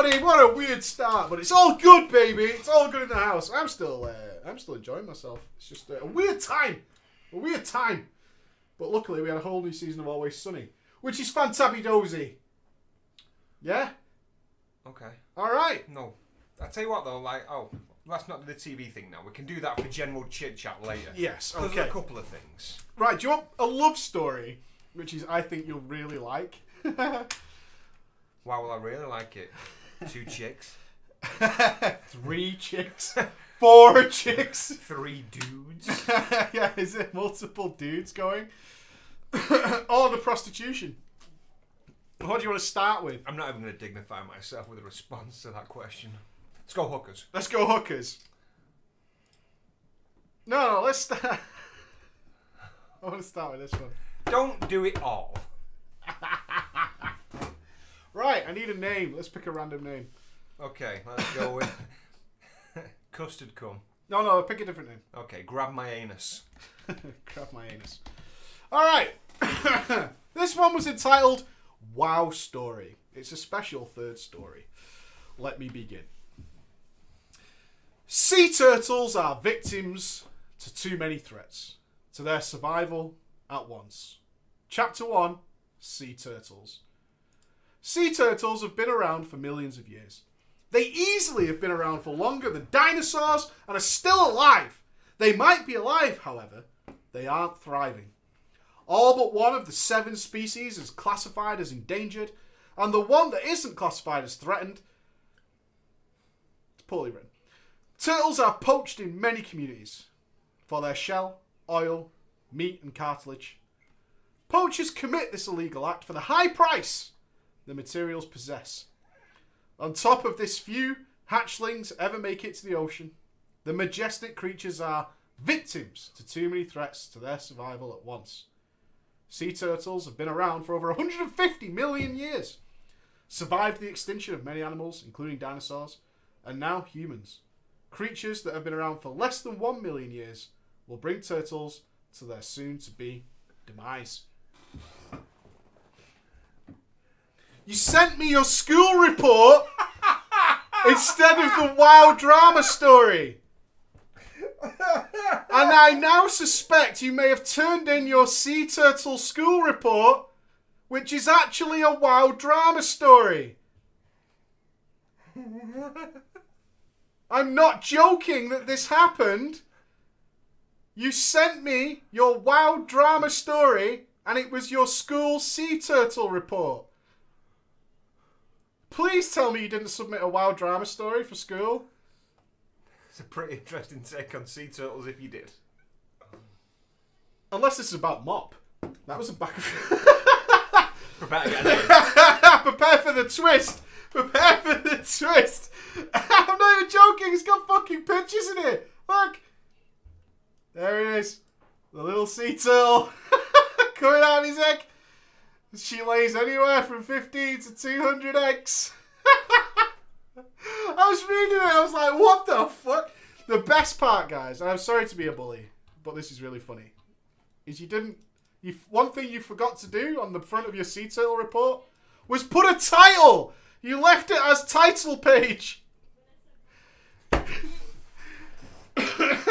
everybody! What a weird start, but it's all good, baby. It's all good in the house. I'm still enjoying myself. It's just a weird time. A weird time. But luckily, we had a whole new season of Always Sunny, which is fantabby-dozy. Yeah? Okay. All right. No. I'll tell you what, though, like, let's not do the TV thing now. We can do that for general chit-chat later. Yes, okay. There's a couple of things. Right, do you want a love story, which is, I think you'll really like? Why will I really like it? 2 chicks. 3 chicks. 4 chicks. 3 dudes. Yeah, is it multiple dudes going? Or the prostitution? What do you want to start with? I'm not even going to dignify myself with a response to that question. Let's go hookers. Let's go hookers. No, let's start. I want to start with this one. Don't do it all. Right, I need a name. Let's pick a random name. Okay, let's go with custard cum. No, pick a different name. Okay, grab my anus. Grab my anus. All right. This one was entitled Wow Story. It's a special 3rd story. Let me begin. Sea turtles are victims to too many threats to their survival at once. Chapter 1, Sea Turtles. Sea turtles have been around for millions of years. They easily have been around for longer than dinosaurs and are still alive. They might be alive, however. They aren't thriving. All but one of the 7 species is classified as endangered, and the one that isn't classified as threatened, it's poorly written. Turtles are poached in many communities for their shell, oil, meat and cartilage. Poachers commit this illegal act for the high price the materials possess. On top of this, few hatchlings ever make it to the ocean. The majestic creatures are victims to too many threats to their survival at once. Sea turtles have been around for over 150 million years, survived the extinction of many animals, including dinosaurs, and now humans. Creatures that have been around for less than 1 million years will bring turtles to their soon-to-be demise. You sent me your school report instead of the WoW drama story. And I now suspect you may have turned in your sea turtle school report, which is actually a WoW drama story. I'm not joking that this happened. You sent me your WoW drama story, and it was your school sea turtle report. Please tell me you didn't submit a WoW drama story for school. It's a pretty interesting take on sea turtles if you did. Unless this is about Mop. That was a back of... Prepare to get an Prepare for the twist. Prepare for the twist. I'm not even joking. It's got fucking pictures in it. Look. There it is. The little sea turtle coming out of his egg. She lays anywhere from 15 to 200 eggs. I was reading it. I was like, what the fuck? The best part, guys, and I'm sorry to be a bully, but this is really funny, is one thing you forgot to do on the front of your sea turtle report was put a title. You left it as title page. If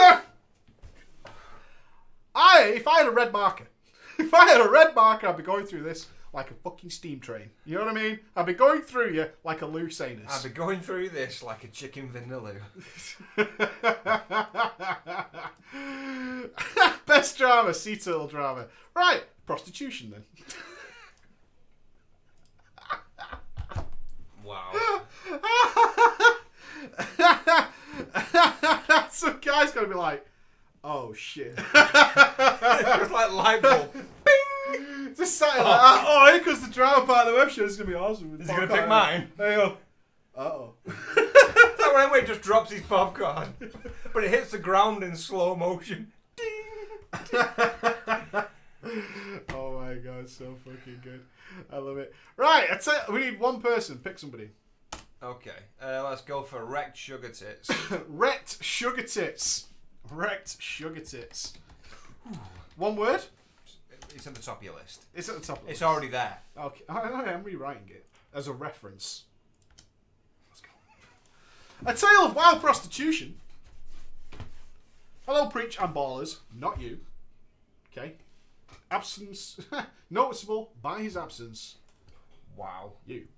I had a red marker, I'd be going through this like a fucking steam train. You know what I mean? I'd be going through you like a loose anus. I'd be going through this like a chicken vanilla. Best drama, sea turtle drama. Right, prostitution then. Wow. Some guy's gonna be like, oh shit. It's like light bulb. Bing! Just sat like that. Oh, here comes the drama part of the web show. It's gonna be awesome. Is he gonna pick mine? There you go. Uh-oh. That one where he just drops his popcorn, but it hits the ground in slow motion. Ding! Oh my god, so fucking good. I love it. Right, we need one person. Pick somebody. Okay, let's go for wrecked sugar tits. Wrecked sugar tits. Wrecked sugar tits. One word? It's at the top of your list. It's at the top of the It's list. already there. Okay, I'm rewriting it as a reference. A tale of wild prostitution. Hello, Preach and Ballers. Not you. Okay. Absence. Noticeable by his absence. Wow. You.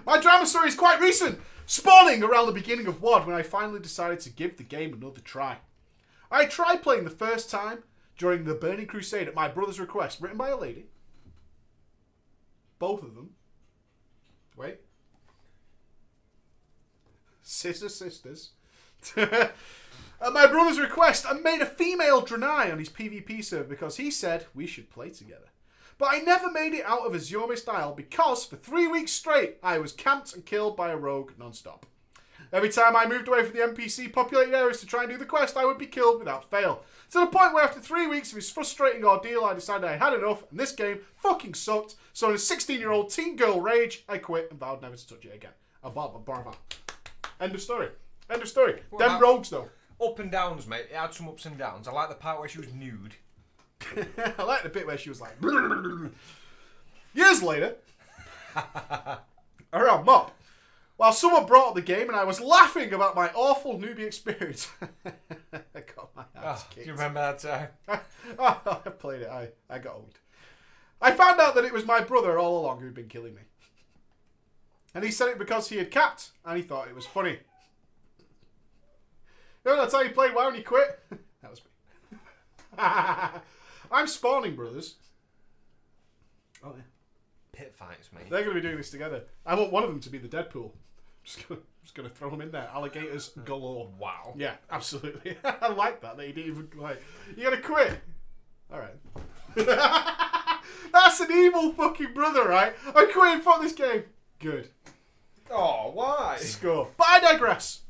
My drama story is quite recent, spawning around the beginning of WOD when I finally decided to give the game another try. I tried playing the first time during the Burning Crusade at my brother's request, written by a lady. Both of them. Wait. Sisters. At my brother's request, I made a female Draenei on his PvP server because he said we should play together. But I never made it out of Azure style because for 3 weeks straight I was camped and killed by a rogue non-stop. Every time I moved away from the NPC populated areas to try and do the quest, I would be killed without fail. To the point where after 3 weeks of this frustrating ordeal, I decided I had enough and this game fucking sucked. So in a 16-year-old teen girl rage, I quit and vowed never to touch it again. End of story. End of story. Them rogues though. Up and downs, mate. It had some ups and downs. I like the part where she was nude. I like the bit where she was like... Years later, around Mop, while someone brought up the game and I was laughing about my awful newbie experience. I got my ass kicked. Do you remember that time? I played it. I got owned. I found out that it was my brother all along who'd been killing me. And he said it because he had capped and he thought it was funny. You know, that's how you played WoW when you quit? That was me. I'm spawning, brothers. Oh, yeah. Pit fights, mate. They're going to be doing this together. I want one of them to be the Deadpool. Just going to throw them in there. Alligators galore. Wow. Yeah, absolutely. I like that. That you didn't even, like... You're going to quit? Alright. That's an evil fucking brother, right? I'm quitting. Fuck this game. Good. Oh, why? Score. But I digress.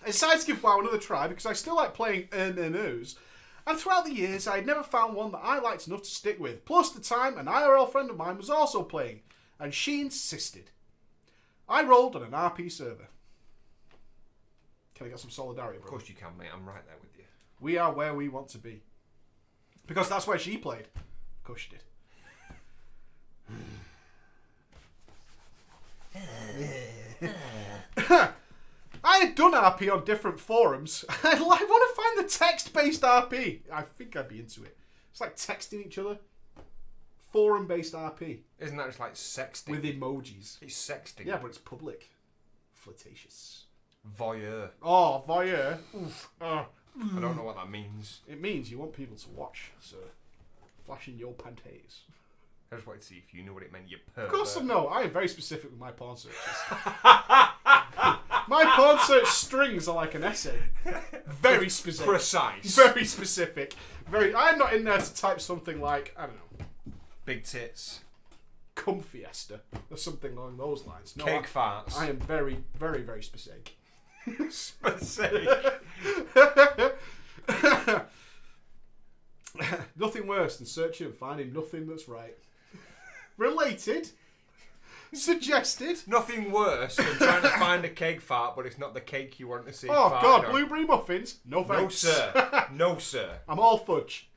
I decided to give WoW another try because I still like playing MMOs. And throughout the years, I had never found one that I liked enough to stick with. Plus, the time an IRL friend of mine was also playing, and she insisted. I rolled on an RP server. Can I get some solidarity, bro? Of course you can, mate. I'm right there with you. We are where we want to be. Because that's where she played. Of course she did. I had done RP on different forums. I want to find the text-based RP. I think I'd be into it. It's like texting each other. Forum-based RP. Isn't that just like sexting? With emojis. It's sexting. Yeah, but it's public. Flirtatious. Voyeur. Oh, voyeur. Oof. I don't know what that means. It means you want people to watch, so flashing your panties. I just wanted to see if you knew what it meant, you pervert. Of course I know. I am very specific with my porn searches. My porn search strings are like an essay. Very specific. Precise. Very specific. I'm not in there to type something like, I don't know. Big tits. Cum fiesta. Or something along those lines. No, Cake farts. I am very, very, very specific. Specific. Nothing worse than searching and finding nothing that's right. Related. Suggested. Nothing worse than trying to find a cake fart, but it's not the cake you want to see. Oh God, on. blueberry muffins? No thanks. No sir. No sir. I'm all fudge.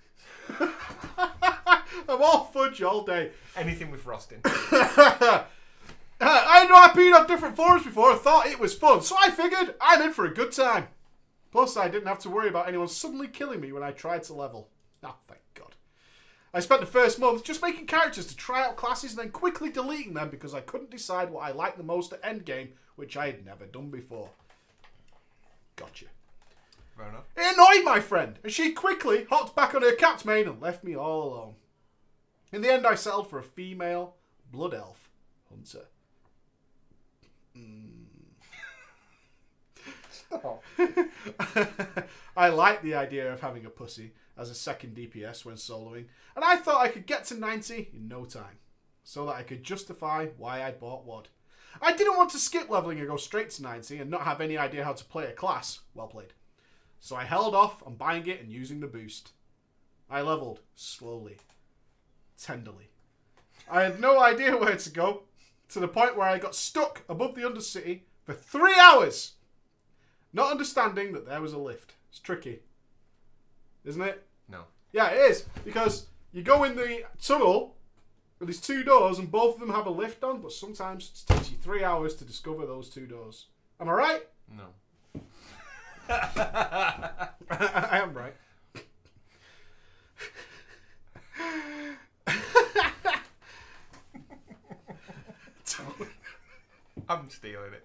I'm all fudge all day. Anything with frosting. I know I've been on different forums before and thought it was fun, so I figured I'm in for a good time. Plus, I didn't have to worry about anyone suddenly killing me when I tried to level. Oh, thank God. I spent the first month just making characters to try out classes and then quickly deleting them because I couldn't decide what I liked the most at endgame, which I had never done before. Gotcha. Fair enough. It annoyed my friend, and she quickly hopped back on her capped main and left me all alone. In the end, I settled for a female blood elf hunter. Stop. I like the idea of having a pussy as a second DPS when soloing, and I thought I could get to 90 in no time, so that I could justify why I bought WOD. I didn't want to skip leveling and go straight to 90 and not have any idea how to play a class. Well played. So I held off on buying it and using the boost. I leveled slowly, tenderly. I had no idea where to go, to the point where I got stuck above the Undercity for 3 hours, not understanding that there was a lift. It's tricky, isn't it? No. Yeah, it is, because you go in the tunnel, and there's 2 doors, and both of them have a lift on, but sometimes it takes you 3 hours to discover those 2 doors. Am I right? No. I am right. I'm stealing it.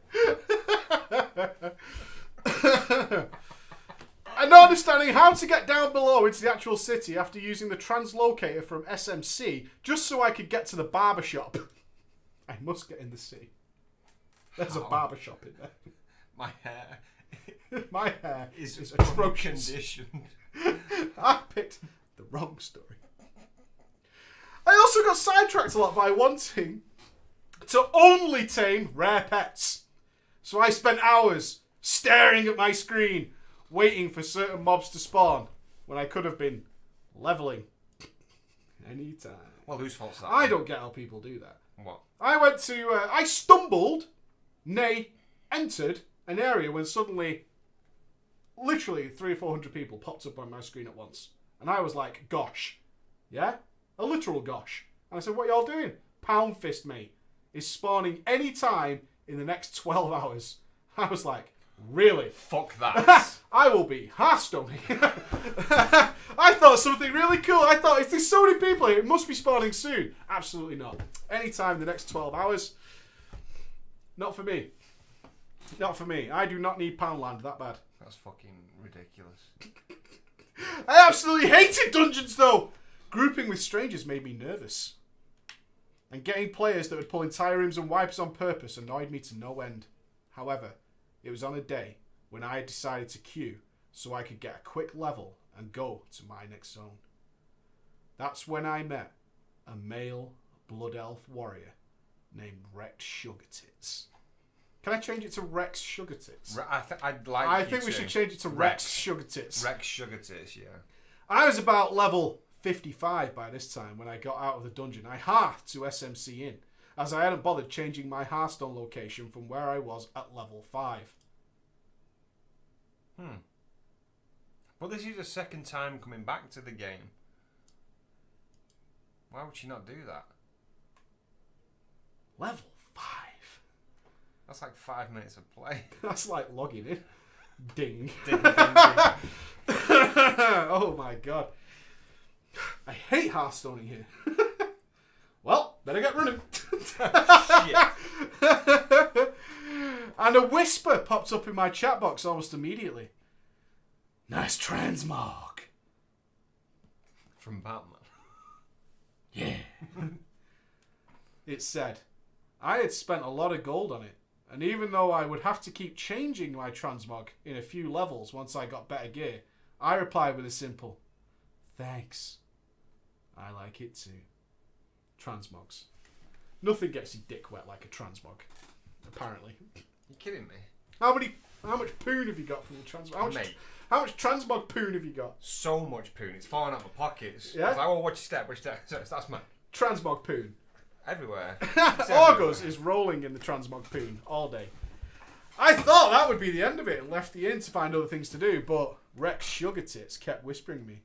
And not understanding how to get down below into the actual city after using the translocator from SMC just so I could get to the barber shop. I must get in the city. There's a barber shop in there. My hair. My hair is atrocious. conditioned. I picked the wrong story. I also got sidetracked a lot by wanting to only tame rare pets. So I spent hours staring at my screen, waiting for certain mobs to spawn, when I could have been leveling anytime. Well, whose fault's that? I don't get how people do that. What? I stumbled, nay, entered an area when suddenly, literally 300 or 400 people popped up on my screen at once. And I was like, gosh. Yeah? A literal gosh. And I said, what y'all doing? Pound Fist, mate, is spawning any time in the next 12 hours. I was like, really? Fuck that. I will be hearthstoning. I thought something really cool. I thought, if there's so many people here, it must be spawning soon. Absolutely not. Anytime in the next 12 hours. Not for me. Not for me. I do not need Poundland that bad. That's fucking ridiculous. I absolutely hated dungeons, though. Grouping with strangers made me nervous. And getting players that would pull entire rooms and wipes on purpose annoyed me to no end. However, it was on a day when I had decided to queue so I could get a quick level and go to my next zone. That's when I met a male blood elf warrior named Rex Sugar Tits. Can I change it to Rex Sugar Tits? I think we should change it to Rex Sugar Tits. Rex Sugar Tits, yeah. I was about level 55 by this time when I got out of the dungeon. I hearthed to SMC in, as I hadn't bothered changing my Hearthstone location from where I was at level 5. Well, this is the second time coming back to the game. Why would she not do that? Level 5? That's like 5 minutes of play. That's like logging in. Ding. Ding, ding, ding. Oh my god. I hate Hearthstoning here. Well, better get running. Shit. And a whisper popped up in my chat box almost immediately. Nice transmog. From Batman. Yeah. It said, I had spent a lot of gold on it, and even though I would have to keep changing my transmog in a few levels once I got better gear, I replied with a simple, thanks. I like it too. Transmogs. Nothing gets your dick wet like a transmog, apparently. You kidding me? How much poon have you got from the transmog? How much transmog poon have you got? So much poon. It's falling out my pockets. Yeah? I was like, oh, which step? That's my... Transmog poon. Everywhere. August is rolling in the transmog poon all day. I thought that would be the end of it and left the inn to find other things to do, but Rex Sugar Tits kept whispering me.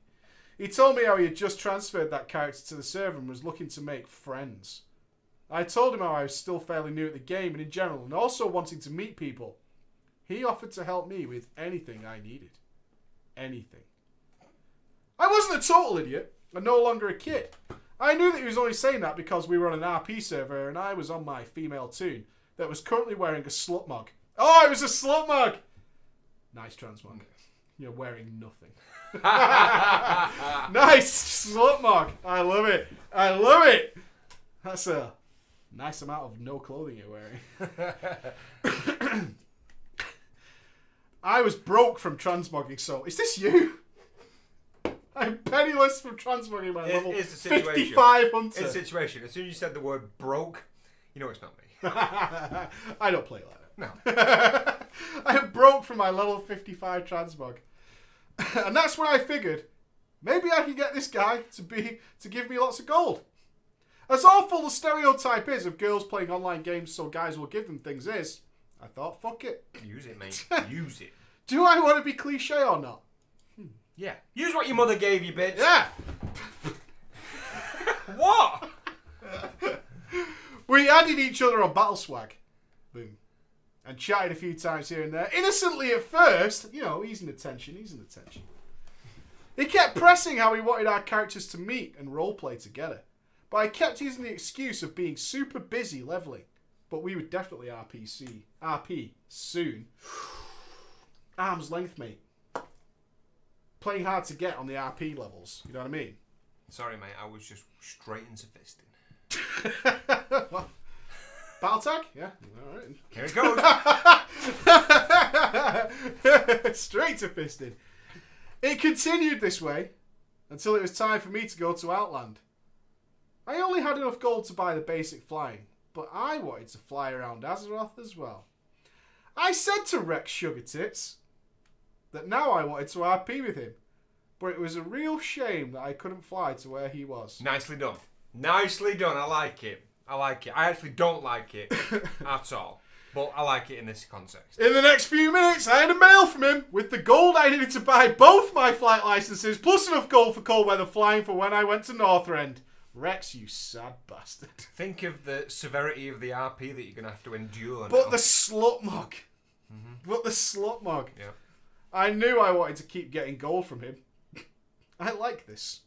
He told me how he had just transferred that character to the server and was looking to make friends. I told him how I was still fairly new at the game and in general, and also wanting to meet people. He offered to help me with anything I needed. Anything. I wasn't a total idiot, and no longer a kid. I knew that he was only saying that because we were on an RP server and I was on my female toon that was currently wearing a slut mug. Oh, it was a slut mug! Nice transmog. You're wearing nothing. Nice slut mug. I love it. I love it. That's a nice amount of no clothing you're wearing. I was broke from transmogging, so is this you? I'm penniless from transmogging my level 55 hunter. It's a situation. As soon as you said the word broke, you know it's not me. I don't play like that. No. I am broke from my level 55 transmog. And that's when I figured, maybe I can get this guy to give me lots of gold. As awful the stereotype is of girls playing online games so guys will give them things is, I thought, fuck it. Use it, mate. Use it. Do I want to be cliche or not? Yeah. Use what your mother gave you, bitch. Yeah. What? We added each other on Battle Swag. Boom. and chatted a few times here and there. Innocently at first, you know, easing the tension. He kept pressing how he wanted our characters to meet and roleplay together. But I kept using the excuse of being super busy leveling. But we would definitely RP soon. Arm's length, mate. Playing hard to get on the RP levels. You know what I mean? Sorry, mate. I was just straight into fisting. What? Battle tag? Yeah. All right. Here it goes. Straight to fisting. It continued this way until it was time for me to go to Outland. I only had enough gold to buy the basic flying, but I wanted to fly around Azeroth as well. I said to Rex Sugar Tits that now I wanted to RP with him, but it was a real shame that I couldn't fly to where he was. Nicely done. Nicely done. I like it. I actually don't like it at all. But I like it in this context. In the next few minutes, I had a mail from him with the gold I needed to buy both my flight licenses, plus enough gold for cold weather flying for when I went to Northrend. Rex, you sad bastard. Think of the severity of the RP that you're going to have to endure But now. the slut mug. But the slut mug. Yeah. I knew I wanted to keep getting gold from him. I like this.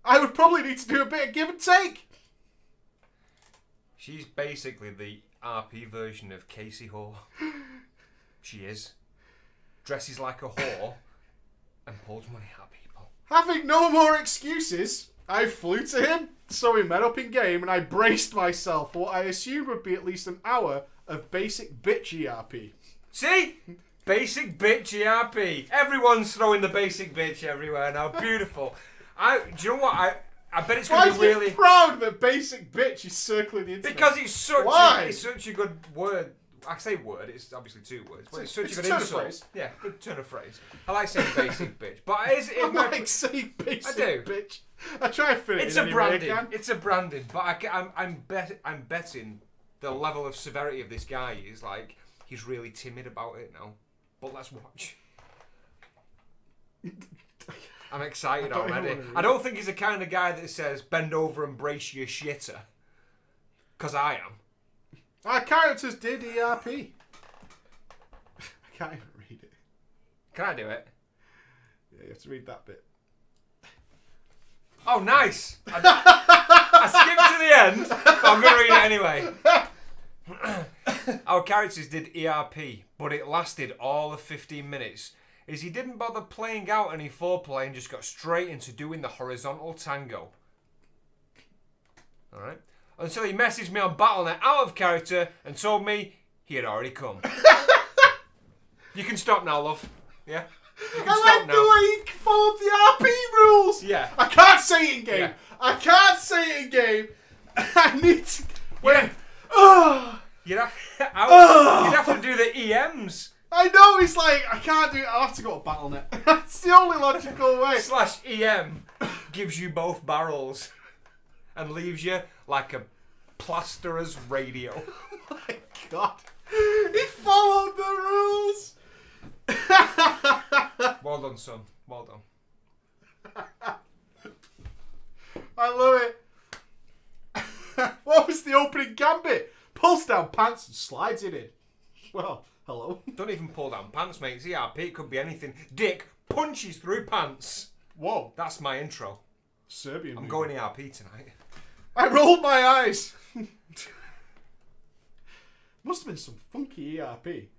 I would probably need to do a bit of give and take. She's basically the RP version of Casey Whore. She is. Dresses like a whore and pulls money out of people. Having no more excuses, I flew to him. So we met up in game and I braced myself for what I assumed would be at least an hour of basic bitch ERP. See? Basic bitch ERP. Everyone's throwing the basic bitch everywhere now. Beautiful. Do you know what? I bet it's going to be really... Why are you proud that basic bitch is circling the internet? Because it's such a good word. I say word, it's obviously two words. But it's such a good insult. Yeah, good turn of phrase. I like saying basic bitch. But I like saying basic bitch. I try to fit it it's in a branding. It's a branding. But I'm betting the level of severity of this guy is like, he's really timid about it now. But let's watch. I'm excited already. I don't think he's the kind of guy that says, bend over and brace your shitter. Because I am. Our characters did ERP. I can't even read it. Can I do it? Yeah, you have to read that bit. Oh, nice! I skipped to the end, but I'm going to read it anyway. Our characters did ERP, but it lasted all of 15 minutes. Is he didn't bother playing out any foreplay and just got straight into doing the horizontal tango. Alright. Until he messaged me on Battle.net out of character and told me he had already come. You can stop now, love. Yeah? You can I like the way he followed the RP rules! Yeah. I can't say it in game! Yeah. I can't say it in game! I need to... Wait. Oh. You'd have to do the EMs. I know, he's like, I can't do it, I'll have to go to Battle.net. That's the only logical way. /EM gives you both barrels and leaves you like a plasterer's radio. Oh my god. He followed the rules. Well done, son. Well done. I love it. What was the opening gambit? Pulls down pants and slides it in. Well, hello. Don't even pull down pants, mate. It's ERP. It could be anything. Dick punches through pants. Whoa. That's my intro. Serbian. I'm going ERP tonight. I rolled my eyes. Must have been some funky ERP.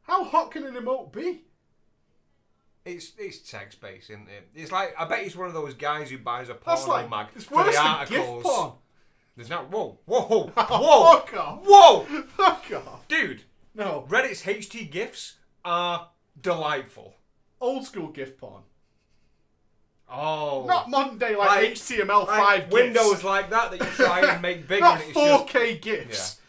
How hot can an emote be? It's text based, isn't it? It's like, I bet he's one of those guys who buys a porno mag it's for worse the than articles. gift porn. There's not. Whoa, whoa, whoa, Fuck off. whoa, Fuck off. dude. No. Reddit's HT gifs are delightful. Old school gift porn. Oh. Not modern day like HTML5 like gifs. windows like that you try and make bigger. Not and it's 4K gifs.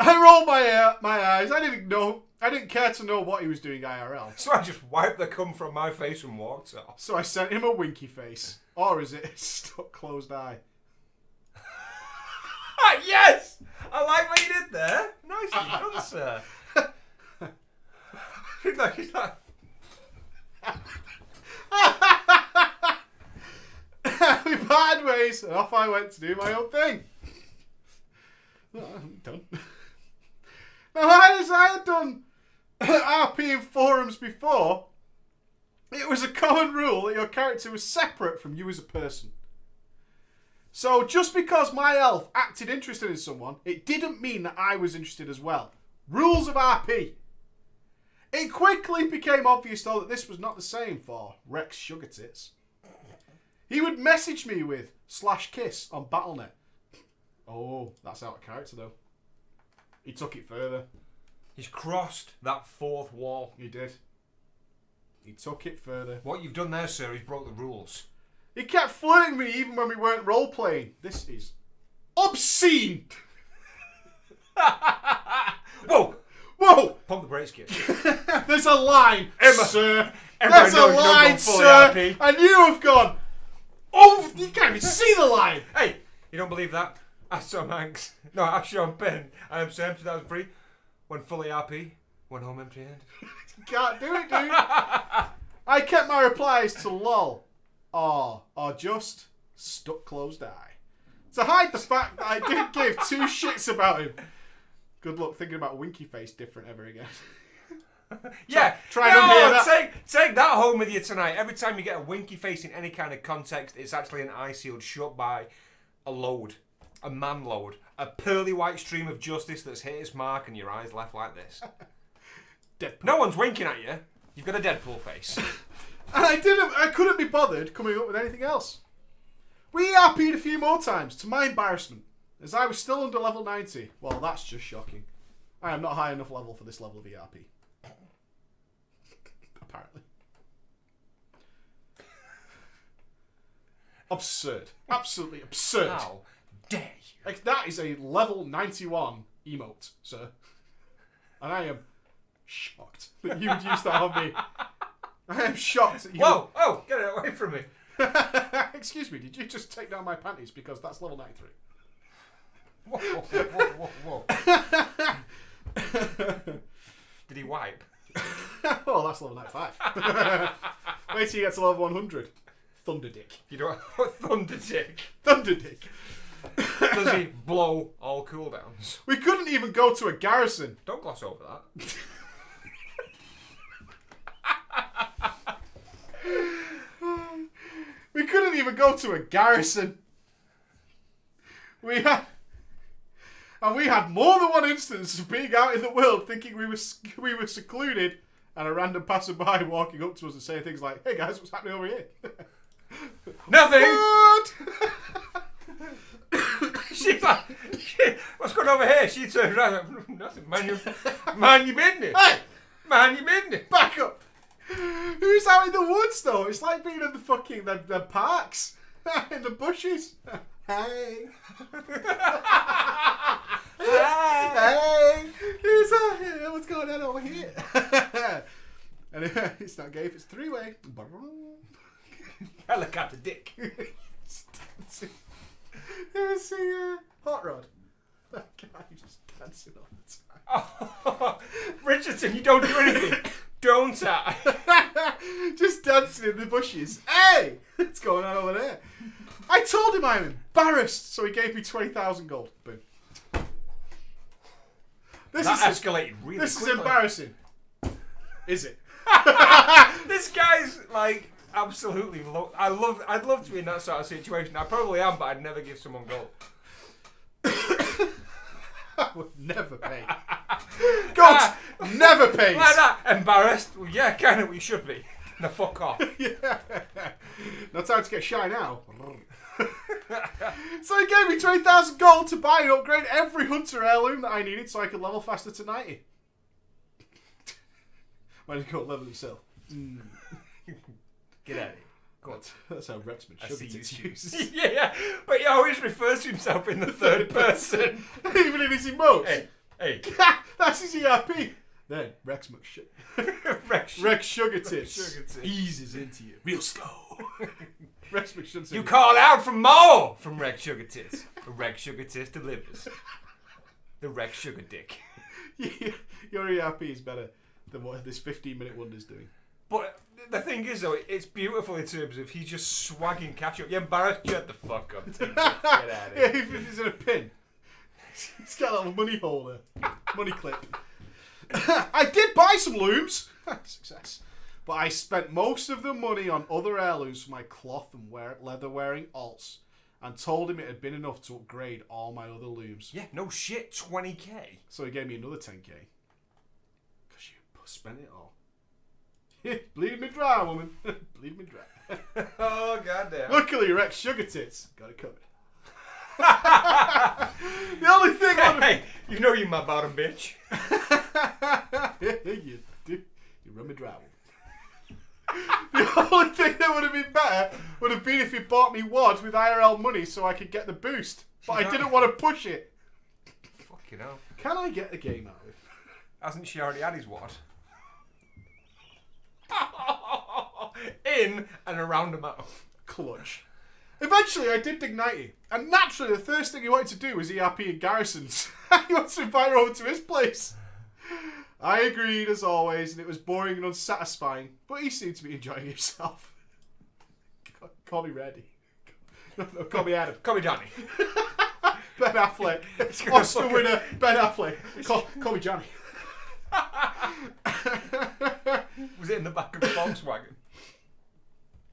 Yeah. I rolled my eyes. I didn't care to know what he was doing IRL. So I just wiped the cum from my face and walked off. So I sent him a winky face. Or is it a stuck closed eye? Yes! I like what you did there. Nicely done, sir. He's like... We parted ways and off I went to do my own thing. Well, I'm done. Now done RP in forums before, it was a common rule that your character was separate from you as a person. So just because my elf acted interested in someone, it didn't mean that I was interested as well. Rules of RP. It quickly became obvious though that this was not the same for Rex Sugar Tits. He would message me with /kiss on Battle.net. Oh, that's out of character though. He took it further. He's crossed that fourth wall. He did. He took it further. What you've done there, sir, is broke the rules. He kept flirting me even when we weren't role-playing. This is obscene. Whoa! Whoa! Pump the brakes, kid. There's a line, Emma, sir. Emma There's a knows you're line, going fully sir. RP. And you have gone. Oh, you can't even see the line. Hey, you don't believe that? Ask Tom Hanks. No, ask Sean Penn. I am Sam 2003. When fully RP, went home empty-handed. You can't do it, dude. I kept my replies to lol, or just stuck closed eye. To hide the fact that I didn't give two shits about him. Good luck thinking about Winky Face different ever again. Yeah, try and unhear that. Take that home with you tonight. Every time you get a winky face in any kind of context, it's actually an eye sealed shut by a load. A man load. A pearly white stream of justice that's hit its mark and your eyes left like this. Deadpool. No one's winking at you. You've got a Deadpool face. And I couldn't be bothered coming up with anything else. We ERP'd a few more times, to my embarrassment, as I was still under level 90. Well, that's just shocking. I am not high enough level for this level of ERP. Apparently. Absurd. Absolutely absurd. How dare you? Like, that is a level 91 emote, sir. And I am shocked that you would use that on me. I am shocked that you... Whoa! Oh, get it away from me. Excuse me, did you just take down my panties? Because that's level 93. Whoa, whoa. Did he wipe? Oh, that's level 95. Wait till you get to level 100. Thunder Dick. You don't Thunder Dick. Thunder Dick. Does he blow all cooldowns? We couldn't even go to a garrison. Don't gloss over that. We couldn't even go to a garrison. We had more than one instance of being out in the world thinking we were secluded, and a random passerby walking up to us and saying things like, "Hey guys, what's happening over here?" Nothing. What? She's like, what's going on over here? She turns around like, nothing. Mind your business. Hey, mind your business. back up. Who's out in the woods though? It's like being in the fucking the parks, in the bushes. Hey. Hey. Who's out here? What's going on over here? And it's not gay if it's three-way. Helicopter dick. You ever see Hot Rod? That guy who's just dancing all the time. Oh, Richardson, you don't do anything. Don't I? Just dancing in the bushes. Hey! What's going on over there? I told him I'm embarrassed, so he gave me 20,000 gold. Boom. This escalated really quickly. This is embarrassing. Is it? This guy's like absolutely. I'd love to be in that sort of situation. I probably am, but I'd never give someone gold. I would never pay. God, never pays. Like that. Embarrassed? Well, yeah, kind of. We should be. Now fuck off. Yeah. No time to get shy now. So he gave me 20,000 gold to buy and upgrade every hunter heirloom that I needed so I could level faster to 90. Why did you go level yourself? Get out of here. God, that's how Rexman uses. Yeah, but he always refers to himself in the third person. Even in his emotes. Hey. That's his ERP. Then Rex Rex Sugar Tits eases into you real slow. Rex McShunt. You call out for more from Rex Sugar Tits. Rex Sugar Tits delivers. The Rex Sugar Dick. Yeah, your ERP is better than what this 15-minute wonder's doing. But the thing is, though, it's beautiful in terms of he's just swagging catch up. You're embarrassed? Shut the fuck up. Get out of here. Yeah, if he's in a pin. He's got a little money holder. Money clip. I did buy some looms. Success. But I spent most of the money on other heirlooms for my cloth and leather-wearing alts, and told him it had been enough to upgrade all my other looms. Yeah, no shit, 20k. So he gave me another 10k. Because you spent it all. Bleed me dry, woman. Bleed me dry. Oh, goddamn. Luckily, Rex Sugar Tits got it covered. The only thing Hey, you know you're my bottom bitch. You do. You run me dry, woman. The only thing that would have been better would have been if he bought me WOD with IRL money so I could get the boost. But I didn't want to push it. Fucking hell. Can I get the game out of it? Hasn't she already had his what? In and around the mouth. Clutch. Eventually, I did Ignite him. And naturally, the first thing he wanted to do was ERP in Garrison's. He wanted to invite her over to his place. I agreed, as always, and it was boring and unsatisfying, but he seemed to be enjoying himself. Call me Reddy. No, call me Adam. Call me Johnny. Ben Affleck. Oscar winner, Ben Affleck. Call me Johnny. Was it in the back of the Volkswagen?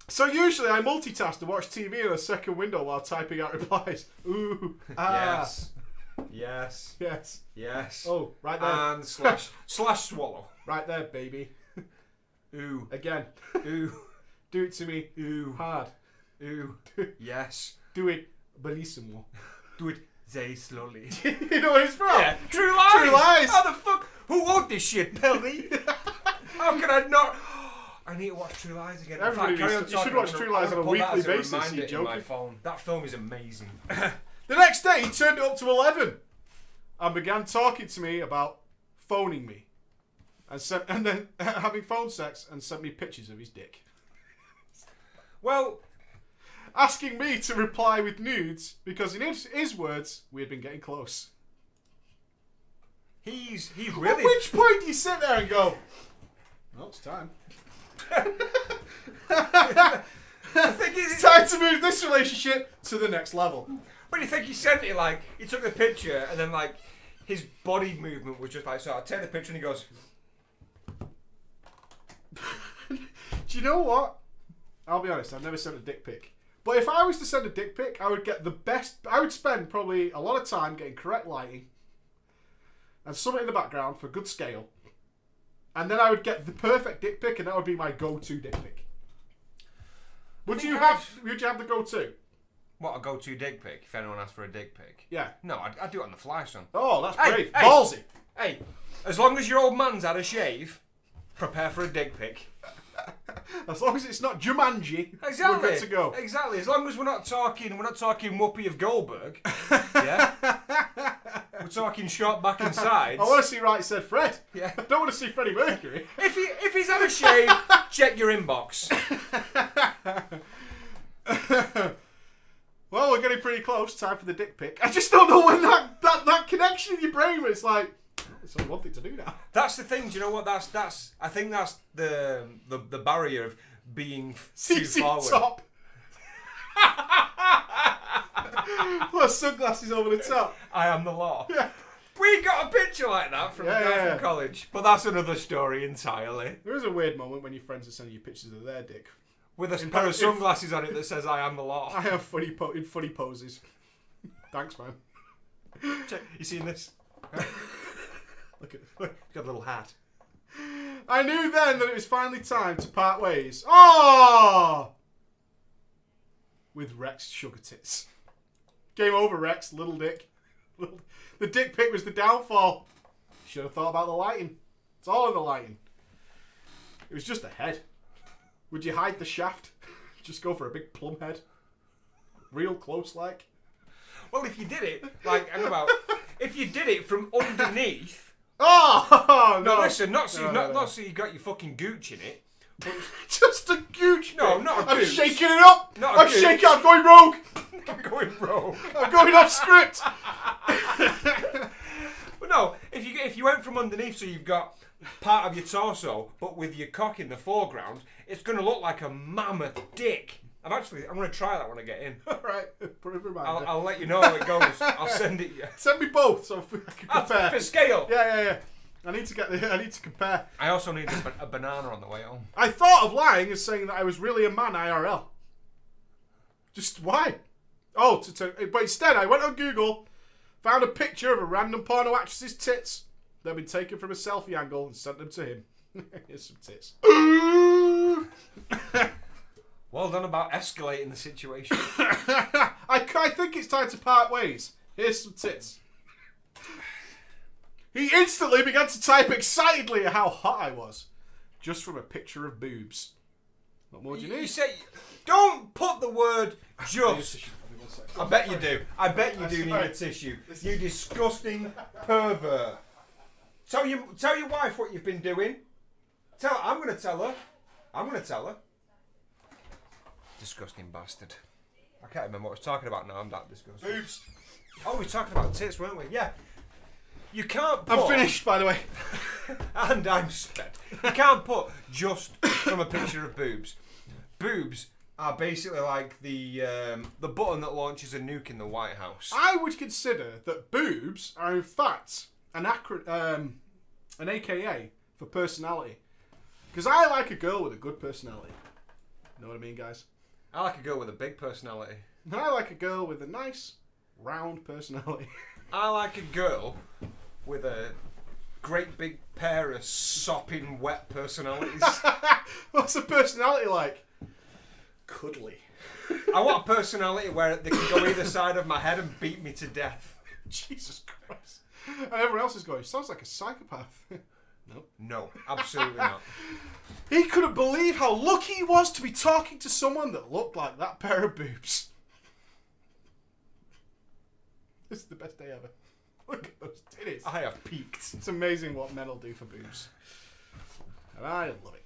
So usually I multitask to watch TV in a second window while typing out replies. Ooh. Ah. Yes. Yes. Yes. Yes. Oh, right there. And slash swallow. Right there, baby. Ooh. Again. Ooh. Do it to me. Ooh. Hard. Ooh. Yes. Do it bellissimo. Do it very slowly. You know what it's from? Yeah. True Lies. True Lies. How the fuck? Who wrote this shit, Pelly? How can I not? I need to watch True Lies again. Everybody needs to, you should watch True Lies on a weekly basis. You're joking. My phone. That film is amazing. The next day, he turned it up to 11 and began talking to me about phoning me, and then having phone sex, and sent me pictures of his dick. Well, asking me to reply with nudes because in his words, we had been getting close. He's really. At which point do you sit there and go, "Well, it's time." I think it's time to move this relationship to the next level. But you think he sent it like he took the picture and then like his body movement was just like so. I take the picture and he goes. Do you know what? I'll be honest. I've never sent a dick pic. But if I was to send a dick pic, I would get the best. I would spend probably a lot of time getting correct lighting and something in the background for good scale. And then I would get the perfect dick pic, and that would be my go-to dick pic. Would you have the go-to? What, a go-to dick pic? If anyone asks for a dick pic? Yeah. No, I'd do it on the fly, son. Oh, that's brave. Hey, ballsy. Hey, as long as your old man's had a shave, prepare for a dick pic. As long as it's not Jumanji, exactly. We're good to go. Exactly. As long as we're not talking Whoopi of Goldberg. Yeah. We're talking short back and sides. I want to see Right Said Fred. Yeah. I don't want to see Freddie Mercury. If he's had a shave, check your inbox. Well, we're getting pretty close. Time for the dick pic. I just don't know when that connection in your brain where it's like, it's only one thing to do now. That's the thing. Do you know what? That's. I think that's the barrier of being too CC forward. Top. Plus sunglasses over the top. I am the law. Yeah. We got a picture like that from a guy from college, but that's another story entirely. There is a weird moment when your friends are sending you pictures of their dick. With a pair of sunglasses on it that says "I am the law." I have funny poses. Thanks, man. Check. You seen this? Look, he's got a little hat. I knew then that it was finally time to part ways. Oh! With Rex Sugar Tits. Game over, Rex. Little dick. The dick pic was the downfall. Should have thought about the lighting. It's all in the lighting. It was just a head. Would you hide the shaft? Just go for a big plum head. Real close, like. Well, if you did it, like, hang about. If you did it from underneath. Oh no! No, listen, not so you got your fucking gooch in it. But just a gooch. No, not a gooch. I'm shaking it up. Not a I'm gooch. shaking. I'm going rogue. I'm going rogue. I'm going off script. But no, if you went from underneath, so you've got part of your torso, but with your cock in the foreground, it's going to look like a mammoth dick. I'm going to try that when I get in. All right, put it in reminder. I'll let you know how it goes. I'll send it you. Send me both so I can compare. For scale. Yeah. I need to compare. I also need a banana on the way home. I thought of lying and saying that I was really a man IRL. Just why? Oh, but instead I went on Google, found a picture of a random porno actress's tits that had been taken from a selfie angle and sent them to him. Here's some tits. Well done about escalating the situation. I think it's time to part ways. Here's some tits. He instantly began to type excitedly how hot I was, just from a picture of boobs. What more do you need? You say, don't put the word just. I bet you do. I bet you do need a tissue. You disgusting pervert. Tell your wife what you've been doing. I'm going to tell her. I'm going to tell her. Disgusting bastard. I can't remember what I was talking about now. I'm that disgusting. Boobs. Oh, we were talking about tits, weren't we? Yeah. You can't put... I'm finished, by the way. And I'm spent. You can't put just from a picture of boobs. Boobs are basically like the button that launches a nuke in the White House. I would consider that boobs are in fact an AKA for personality. Because I like a girl with a good personality. Know what I mean, guys? I like a girl with a big personality. I like a girl with a nice, round personality. I like a girl with a great big pair of sopping wet personalities. What's a personality like? Cuddly. I want a personality where they can go either side of my head and beat me to death. Jesus Christ. And everyone else is going, sounds like a psychopath. Nope. No, absolutely not. He couldn't believe how lucky he was to be talking to someone that looked like that pair of boobs. This is the best day ever. Look at those titties. I have peaked. It's amazing what men will do for boobs. And I love it.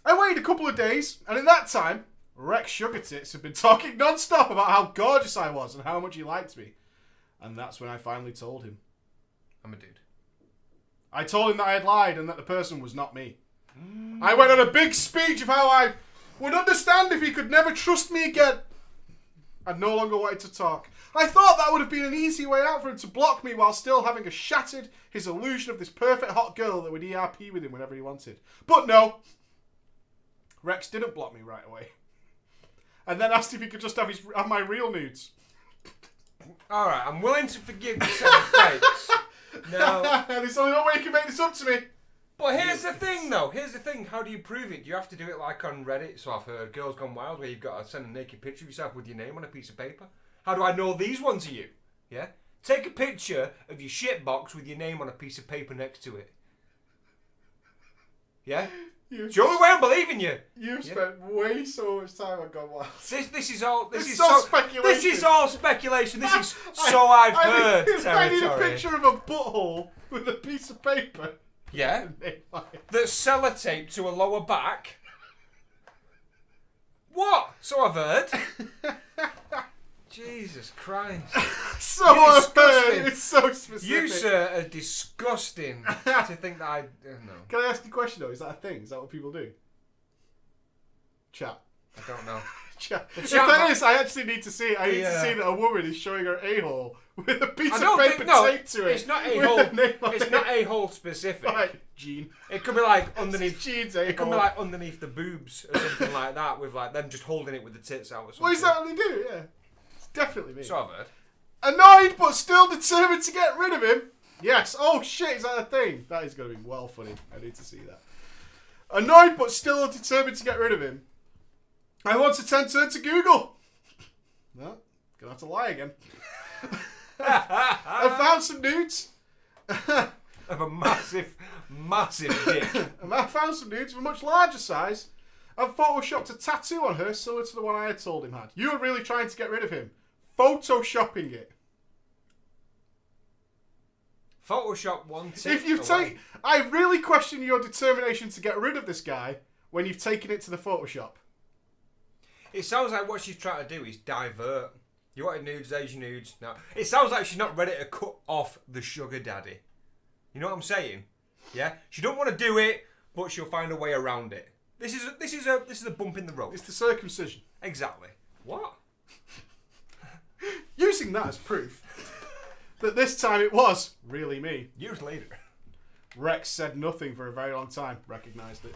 I waited a couple of days, and in that time, Rex Sugar Tits had been talking non-stop about how gorgeous I was and how much he liked me. And that's when I finally told him. I'm a dude. I told him that I had lied and that the person was not me. I went on a big speech of how I would understand if he could never trust me again. I no longer wanted to talk. I thought that would have been an easy way out for him to block me while still having shattered his illusion of this perfect hot girl that would ERP with him whenever he wanted. But no. Rex didn't block me right away. And then asked if he could just have my real nudes. Alright, I'm willing to forgive you seven fakes. No. There's only one way you can make this up to me. But here's the thing, though. Here's the thing. How do you prove it? Do you have to do it like on Reddit? So I've heard Girls Gone Wild, where you've got to send a naked picture of yourself with your name on a piece of paper. How do I know these ones are you? Yeah? Take a picture of your shit box with your name on a piece of paper next to it. Yeah? It's the only way I'm believing you. You've spent way so much time on Gone Wild. This is all. This is so speculation. This is all speculation. This is so I've heard. I need a picture of a butthole with a piece of paper. Yeah. That's sellotaped to a lower back. What? So I've heard. Jesus Christ. So I've heard. It's so specific. You, sir, are disgusting to think that I... no. Can I ask you a question, though? Is that a thing? Is that what people do? Chat. I don't know. Chat. If that is, I actually need to see it. I need to see that a woman is showing her a-hole with a piece of paper taped to it. It's not a-hole. It's not a-hole specific. Right, Gene. It could be like underneath... Gene's a-hole. It could be like underneath the boobs or something like that, with like them just holding it with the tits out or something. Well, is that what they do? Yeah. It's definitely me. So I've heard. Annoyed but still determined to get rid of him. Yes. Oh shit, is that a thing? That is going to be well funny. I need to see that. Annoyed but still determined to get rid of him. I once attempted to Google. No, gonna have to lie again. I found some nudes. Of a massive, massive dick. I found some nudes of a much larger size. I've photoshopped a tattoo on her similar to the one I had told him had. You were really trying to get rid of him. Photoshopping it. Photoshop one tick If you've taken... I really question your determination to get rid of this guy when you've taken it to the Photoshop. It sounds like what she's trying to do is divert. You wanted nudes, there's your nudes. No. It sounds like she's not ready to cut off the sugar daddy. You know what I'm saying? Yeah? She don't want to do it, but she'll find a way around it. This is a bump in the road. It's the circumcision. Exactly. What? Using that as proof, that this time it was really me. Years later. Rex said nothing for a very long time. Recognised it.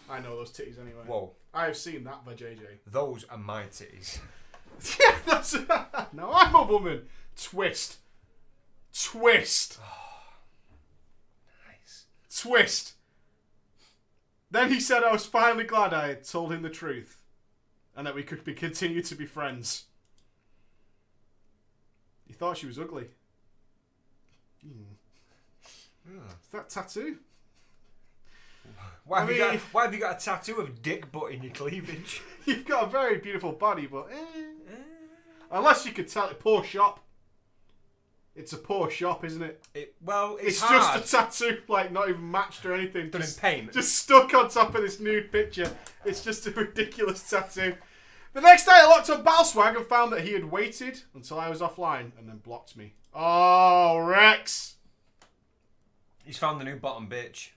I know those titties anyway. Whoa. I have seen that by JJ. Those are my titties. Yeah, that's... No, I'm a woman. Twist. Twist. Nice. Twist. Then he said I was finally glad I had told him the truth. And that we could continue to be friends. He thought she was ugly. Is that tattoo? Why have you got a tattoo of dick butt in your cleavage? You've got a very beautiful body, but... Unless you could tell it, poor shop. It's a poor shop, isn't it? It's just a tattoo, like not even matched or anything. Done in paint. Just stuck on top of this nude picture. It's just a ridiculous tattoo. The next day I looked on Balswag and found that he had waited until I was offline and then blocked me. Oh, Rex! He's found the new bottom bitch.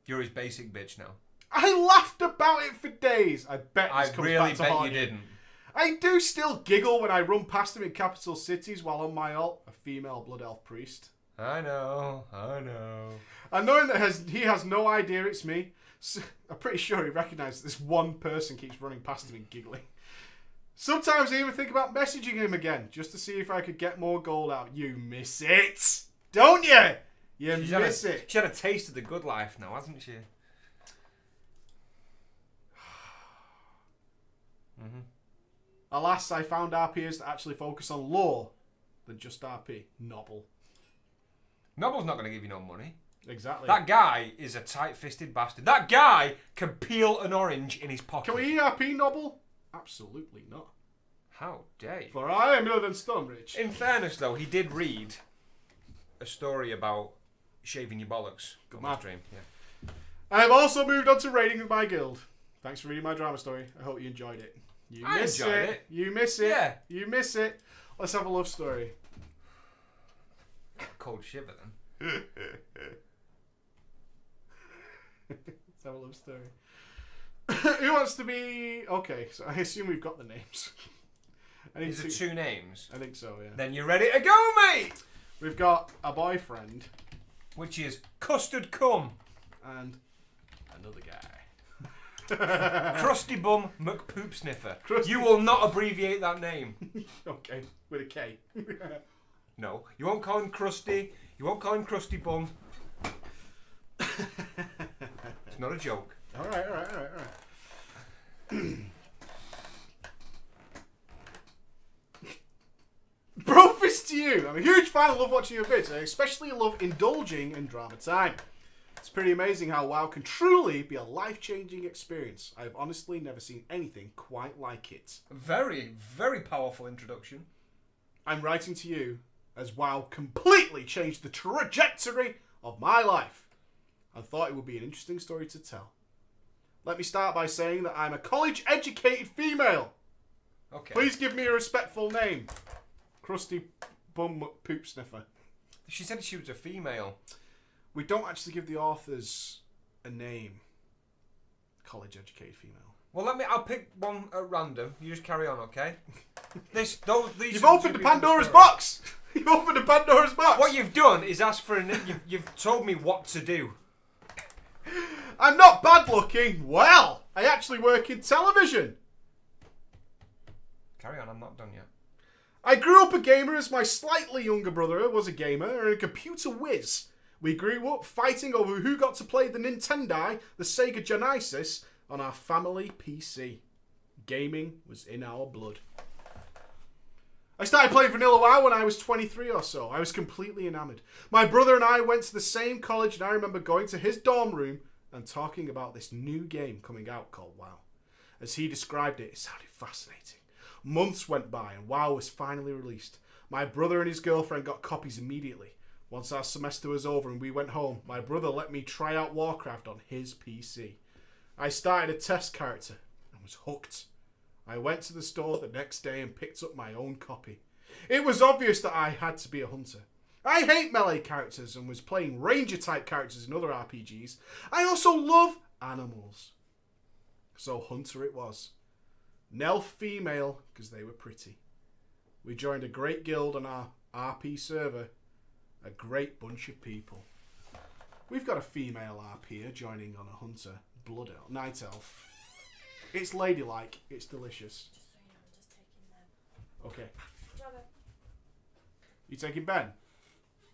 You're his basic bitch now. I laughed about it for days. I bet this comes really back to bet haunt you didn't. I do still giggle when I run past him in capital cities while on my alt, a female blood elf priest. I know. And knowing that he has no idea it's me, so I'm pretty sure he recognises this one person keeps running past him and giggling. Sometimes I even think about messaging him again, just to see if I could get more gold out. You miss it, don't you? You miss it. She had a taste of the good life now, hasn't she? Alas, I found RPers that actually focus on lore than just RP. Nobble. Nobble's not going to give you no money. Exactly. That guy is a tight-fisted bastard. That guy can peel an orange in his pocket. Can we ERP Nobble? Absolutely not. How dare you? For I am Northern Stonebridge. In fairness, though, he did read a story about shaving your bollocks. Good on man. the stream. Yeah. I've also moved on to raiding with my guild. Thanks for reading my drama story. I hope you enjoyed it. I enjoyed it. You miss it. Yeah. You miss it. Let's have a love story. Cold shiver then. Let's have a love story. Who wants to be... Okay, so I assume we've got the names. These are two names. I think so, yeah. Then you're ready to go, mate! We've got a boyfriend. Which is Custard Cum. And another guy. Crusty Bum McPoop Sniffer. Crusty. You will not abbreviate that name. Okay, with a K. No, you won't call him Crusty. You won't call him Crusty Bum. It's not a joke. Alright. Brofist to you. I'm a huge fan. I love watching your vids. I especially love indulging in drama time. It's pretty amazing how WoW can truly be a life-changing experience. I've honestly never seen anything quite like it. Very, very powerful introduction. I'm writing to you as WoW completely changed the trajectory of my life. I thought it would be an interesting story to tell. Let me start by saying that I'm a college-educated female. Okay. Please give me a respectful name. Crusty Bum Poop Sniffer. She said she was a female. We don't actually give the authors a name. College-educated female. Well, I'll pick one at random. You just carry on, okay? These You've opened the Pandora's box! You've opened the Pandora's box! What you've done is ask for you've told me what to do. I'm not bad looking. Well, I actually work in television. Carry on, I'm not done yet. I grew up a gamer as my slightly younger brother was a gamer and a computer whiz. We grew up fighting over who got to play the Nintendo, the Sega Genesis, on our family PC. Gaming was in our blood. I started playing Vanilla WoW when I was 23 or so. I was completely enamoured. My brother and I went to the same college and I remember going to his dorm room and talking about this new game coming out called WoW. As he described it, it sounded fascinating. Months went by and WoW was finally released. My brother and his girlfriend got copies immediately. Once our semester was over and we went home, my brother let me try out Warcraft on his PC. I started a test character and was hooked. I went to the store the next day and picked up my own copy. It was obvious that I had to be a hunter. I hate melee characters and was playing ranger type characters in other RPGs. I also love animals. So hunter it was. Nelf female because they were pretty. We joined a great guild and our RP server. A great bunch of people. We've got a female RPer joining on a hunter. Blood elf. Night elf. It's ladylike. It's delicious. Just so you know, I'm just taking them. Okay. Brother. You taking Ben?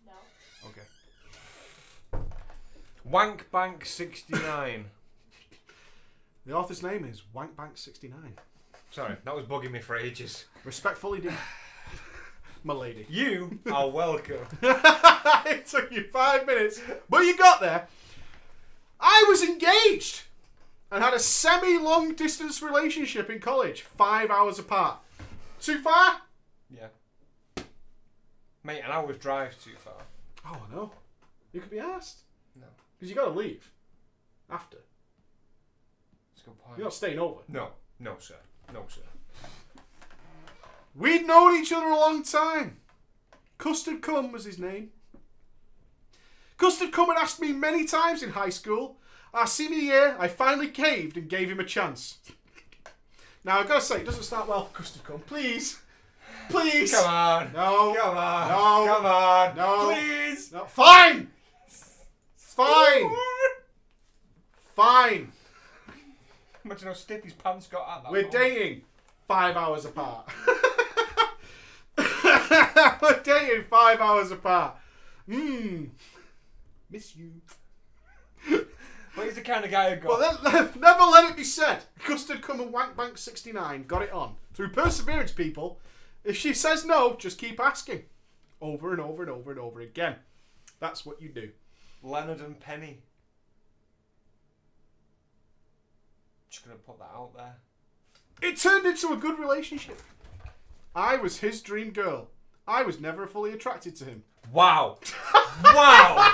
No. Okay. Wankbank69. The author's name is Wankbank69. Sorry, that was bugging me for ages. Respectfully, dear. My lady. You are welcome. It took you 5 minutes, but you got there. I was engaged and had a semi-long distance relationship in college, 5 hours apart. Too far? Yeah. Mate, an hour's drive too far. Oh, I know. You could be asked. No. Because you got to leave after. That's a good point. You're not staying over. No. No, sir. No, sir. We'd known each other a long time. Custard Cum was his name. Custard Cum had asked me many times in high school. Our senior year, I finally caved and gave him a chance. Now, I've got to say, it doesn't start well for Custard Cum. Please. Please. Come on. No. Come on. No. Come on. No. Please. No. Fine. Fine. Fine. Imagine how stiff his pants got at that We're moment. dating 5 hours apart. We're dating 5 hours apart. Miss you. But he's the kind of guy who got... Well, then, never let it be said. Custard Cum and Wankbank69 got it on. Through perseverance, people. If she says no, just keep asking. Over and over and over and over again. That's what you do. Leonard and Penny. Just gonna put that out there. It turned into a good relationship. I was his dream girl. I was never fully attracted to him. Wow. Wow.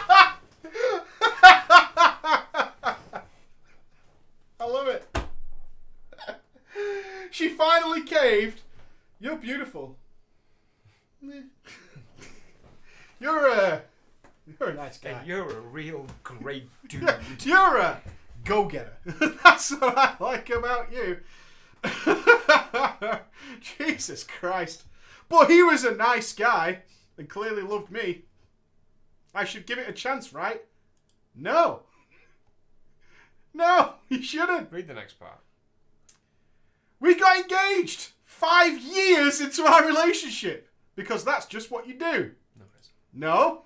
I love it. She finally caved. You're beautiful. You're a nice guy. Hey, you're a real great dude. You're a go-getter. That's what I like about you. Jesus Christ. But he was a nice guy and clearly loved me. I should give it a chance, right? No. No, you shouldn't. Read the next part. We got engaged 5 years into our relationship because that's just what you do. No, it isn't. No.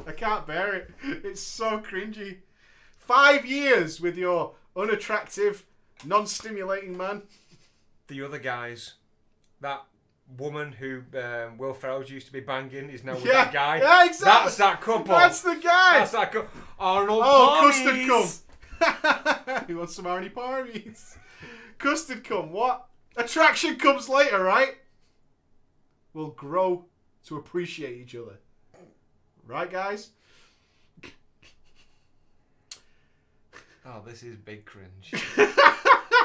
I can't bear it. It's so cringy. 5 years with your unattractive, non-stimulating man. The other guys, that woman who Will Ferrell's used to be banging is now with that guy. Yeah, exactly. That's that couple. That's the guy. That's that couple. Arnold Custard Parmies. Cum. He wants some Arnie Parmies. Custard Cum. What? Attraction comes later, right? We'll grow to appreciate each other. Right, guys? Oh, this is big cringe.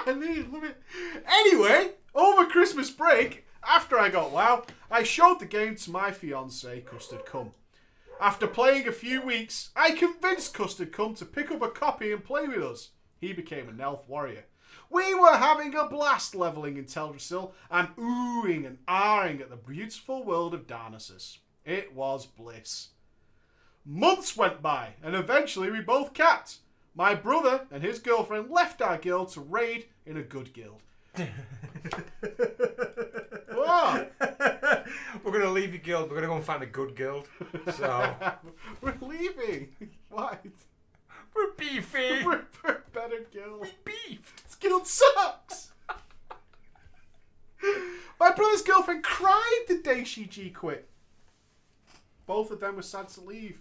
I love it. Anyway, over Christmas break, after I got WoW, I showed the game to my fiancé, Custard Cum. After playing a few weeks, I convinced Custard Cum to pick up a copy and play with us. He became an elf warrior. We were having a blast leveling in Teldrassil and oohing and ahhing at the beautiful world of Darnassus. It was bliss. Months went by, and eventually we both capped. My brother and his girlfriend left our guild to raid in a good guild. What? We're going to leave your guild. We're going to go and find a good guild. So We're leaving. What? we're beefy. We're a better guild. We beefed. This guild sucks. My brother's girlfriend cried the day she G quit. Both of them were sad to leave.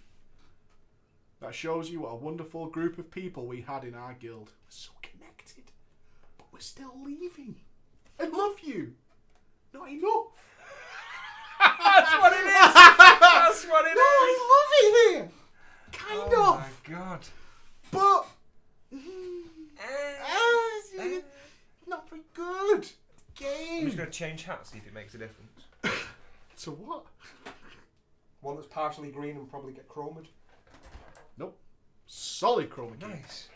That shows you what a wonderful group of people we had in our guild. We're so connected, but we're still leaving. I love you. Not enough. That's what it is. That's what it No, is. I love it here. Kind Oh of. my god. But not very good. I'm Game. just going to change hats, see if it makes a difference. So what? One that's partially green and probably get chromed. Nope. Solid chroma key. Nice.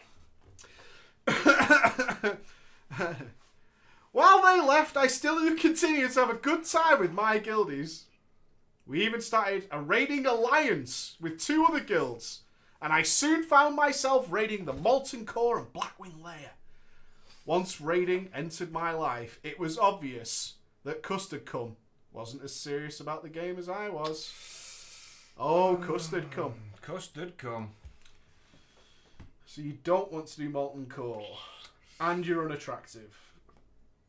While they left, I still continued to have a good time with my guildies. We even started a raiding alliance with 2 other guilds, and I soon found myself raiding the Molten Core and Blackwing Lair. Once raiding entered my life, it was obvious that Custard Cum wasn't as serious about the game as I was. Oh, Custard Cum. Custard Cum. So you don't want to do Molten Core, and you're unattractive.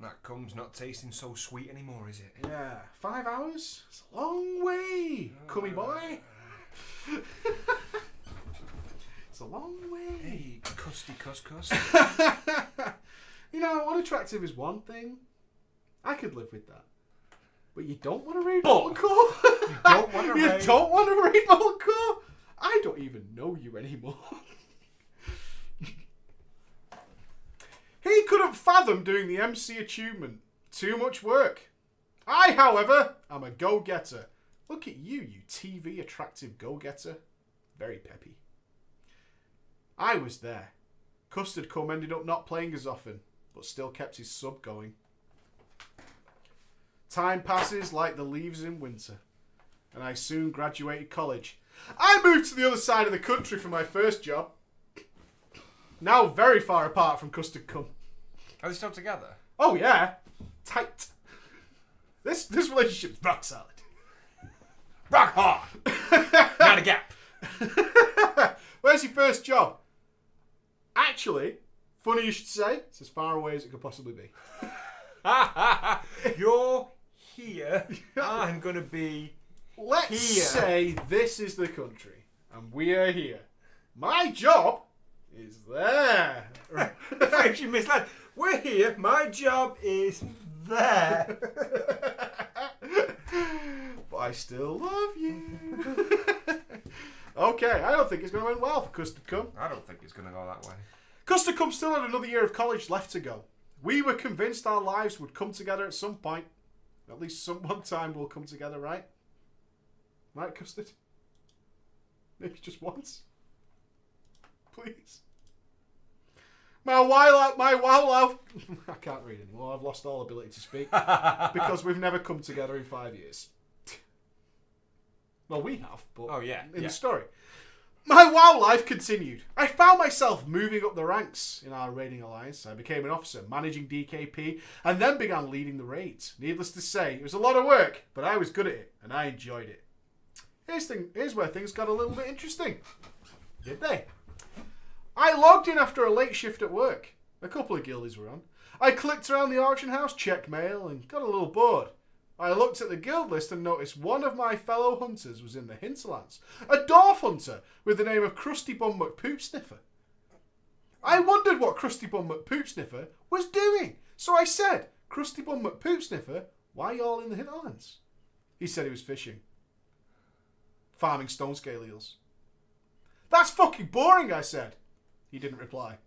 That cum's not tasting so sweet anymore, is it? Yeah, 5 hours? It's a long way, cummy boy. It's a long way. Hey, custy cuss. You know, unattractive is one thing. I could live with that. But you don't want to read Molten Core? You don't want to You raid. don't want to read Molten Core? I don't even know you anymore. He couldn't fathom doing the MC achievement. Too much work. I, however, am a go-getter. Look at you, you TV attractive go-getter. Very peppy. I was there. Custard Cum ended up not playing as often, but still kept his sub going. Time passes like the leaves in winter, and I soon graduated college. I moved to the other side of the country for my first job. Now very far apart from Custard Cum. Are they still together? Oh yeah, tight. This relationship's rock solid. Rock hard! Not a gap. Where's your first job? Actually, funny you should say, it's as far away as it could possibly be. You're here. I'm going to be Let's here. say this is the country, and we are here. My job is there. Right. If you misled. We're here. My job is there. But I still love you. Okay, I don't think it's going to end well for Custard Cum. I don't think it's going to go that way. Custard Cum still had another year of college left to go. We were convinced our lives would come together at some point. At least one time we'll come together, right? Right, Custard? Maybe just once? Please. My wildlife, I can't read anymore. I've lost all ability to speak because we've never come together in 5 years. Well, we have, but Oh, yeah, in yeah. the story. My wildlife continued. I found myself moving up the ranks in our raiding alliance. I became an officer, managing DKP, and then began leading the raids. Needless to say, it was a lot of work, but I was good at it, and I enjoyed it. Here's where things got a little bit interesting. Did they? I logged in after a late shift at work. A couple of guildies were on. I clicked around the auction house, checked mail, and got a little bored. I looked at the guild list and noticed one of my fellow hunters was in the hinterlands. A dwarf hunter with the name of Crusty Bum Sniffer. I wondered what Crusty Bum Sniffer was doing. So I said, Crusty Bum Sniffer, why are y'all in the hinterlands? He said he was fishing. Farming stone scale eels. That's fucking boring, I said. He didn't reply.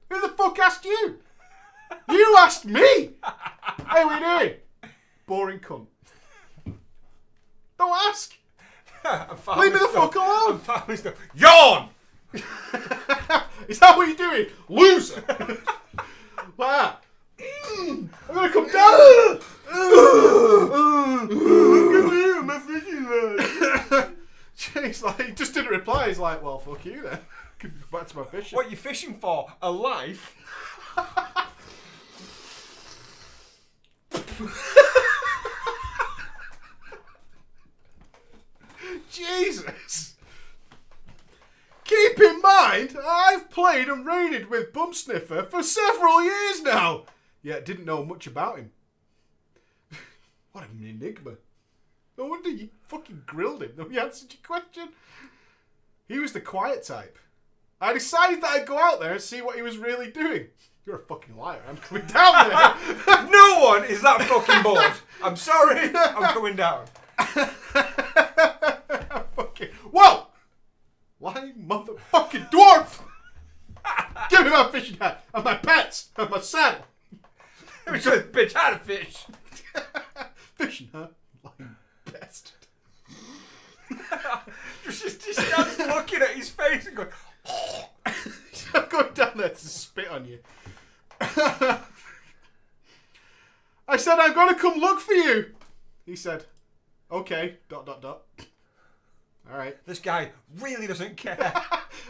Who the fuck asked you? You asked me! Hey, what are you doing? Boring cunt. Don't ask. Leave me the fuck alone. Yawn! Is that what you're doing? Loser! Wow. I'm gonna come down! Jeez, like, he just didn't reply. He's like, well, fuck you then. Go back to my fishing. What are you fishing for? A life? Jesus! Keep in mind, I've played and raided with Bum Sniffer for several years now, yet didn't know much about him. What an enigma. No wonder you fucking grilled him. Nobody answered your question. He was the quiet type. I decided that I'd go out there and see what he was really doing. You're a fucking liar. I'm coming down there. No one is that fucking bored. I'm sorry. I'm coming down. Fucking whoa! Lying motherfucking dwarf! Give me my fishing hat and my pets and my saddle. Let me bitch how to fish. Fishing hat, lying bastard. just stands looking at his face and going, I'm going down there to spit on you. I said, I'm going to come look for you. He said, okay, ... All right. This guy really doesn't care.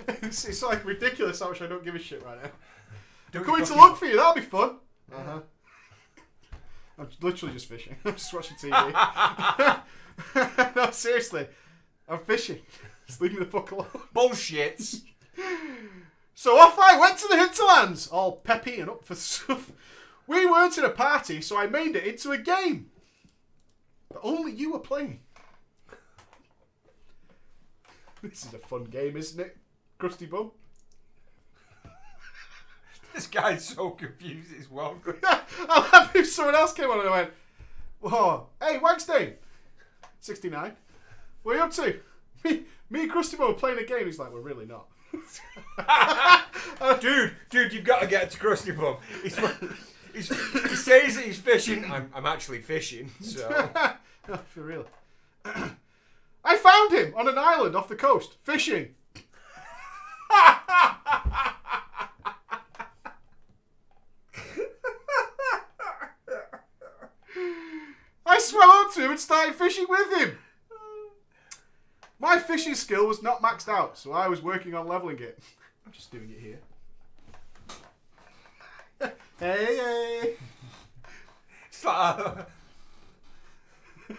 It's like ridiculous how much I don't give a shit right now. Do I'm it coming to fucking- look for you. That'll be fun. Uh-huh. I'm literally just fishing. I'm just watching TV. No, seriously. I'm fishing. Just leave me the fuck alone. Bullshit. So off I went to the hinterlands, all peppy and up for stuff. We weren't in a party, so I made it into a game. But only you were playing. This is a fun game, isn't it, Crusty Bum? This guy's so confused. It's well good. I'll have if someone else came on and I went, whoa, hey, Wagstein, 69. What are you up to? Me and Crusty Bum were playing a game. He's like, we're really not. Dude, you've got to get to Crusty Bum. He says that he's fishing. I'm actually fishing, so... No, for real. I found him on an island off the coast, fishing. I swam up to him and started fishing with him. My fishing skill was not maxed out, so I was working on leveling it. I'm just doing it here. Hey. It's like,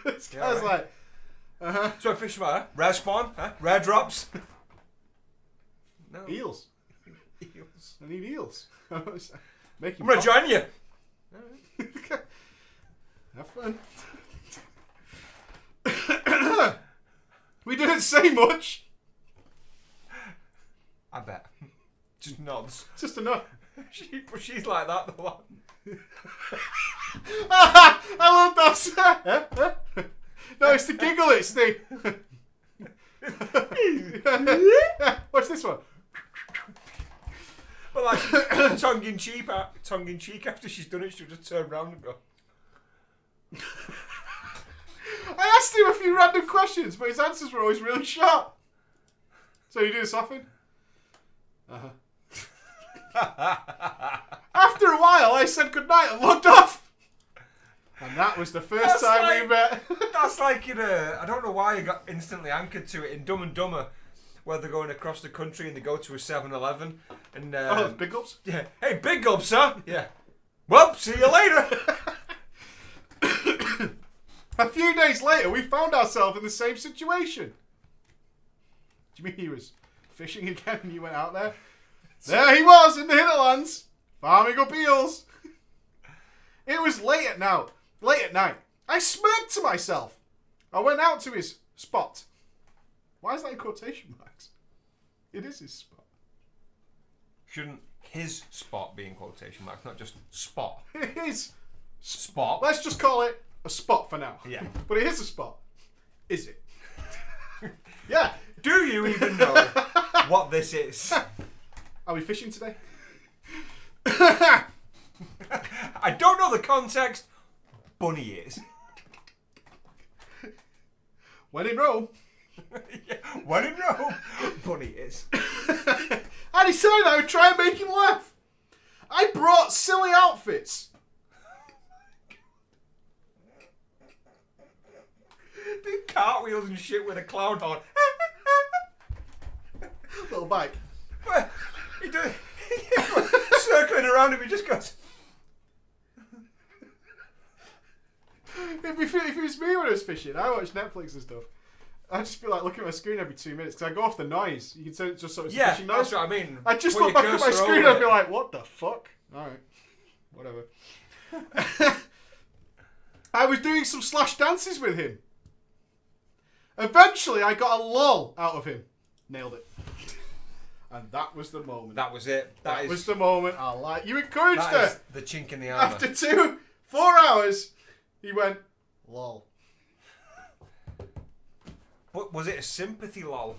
This guy's like, so I fish what? Rare spawn? Huh? Rare drops? No. eels. Eels. I need eels. Making I'm gonna join you. Have fun. We didn't say much. I bet. Just nods. Just enough. She's like that though. I love that. No, it's the giggle. It's the. What's this one? But like tongue in cheek after she's done it, she'll just turn around and go. I asked him a few random questions, but his answers were always really short. So you do this often? After a while, I said goodnight and logged off. And that was the first time we met. That's like in a... I don't know why I got instantly anchored to it in Dumb and Dumber, where they're going across the country and they go to a 7-Eleven. And, Oh, big ups? Yeah. Hey, big ups, huh? Yeah. Well, see you later. A few days later, we found ourselves in the same situation. Do you mean he was fishing again and you went out there? There he was in the hinterlands, farming up eels. It was late at night. I smirked to myself. I went out to his spot. Why is that in quotation marks? It is his spot. Shouldn't his spot be in quotation marks, not just spot? It is. Spot. Let's just call it a spot for now. Yeah. But it is a spot. Is it? Yeah. Do you even know what this is? Are we fishing today? I don't know the context. Bunny is. When in Rome. Yeah, when in Rome, Bunny is. I decided I would try and make him laugh. I brought silly outfits. Did cartwheels and shit with a clown horn. Little bike. He does circling around him. He just goes. If it was me when I was fishing, I watch Netflix and stuff. I just feel like looking at my screen every 2 minutes because I go off the noise. You can say it's just sort of fishing noise. That's what I mean. I just Put look your back at my cursor screen and over I'd be it. like, what the fuck? Alright. Whatever. I was doing some slash dances with him. Eventually, I got a lol out of him. Nailed it. And that was the moment. That was it. That was the moment. I like. You encouraged That her. is the chink in the armour. After 4 hours, he went, lol. But was it a sympathy lol?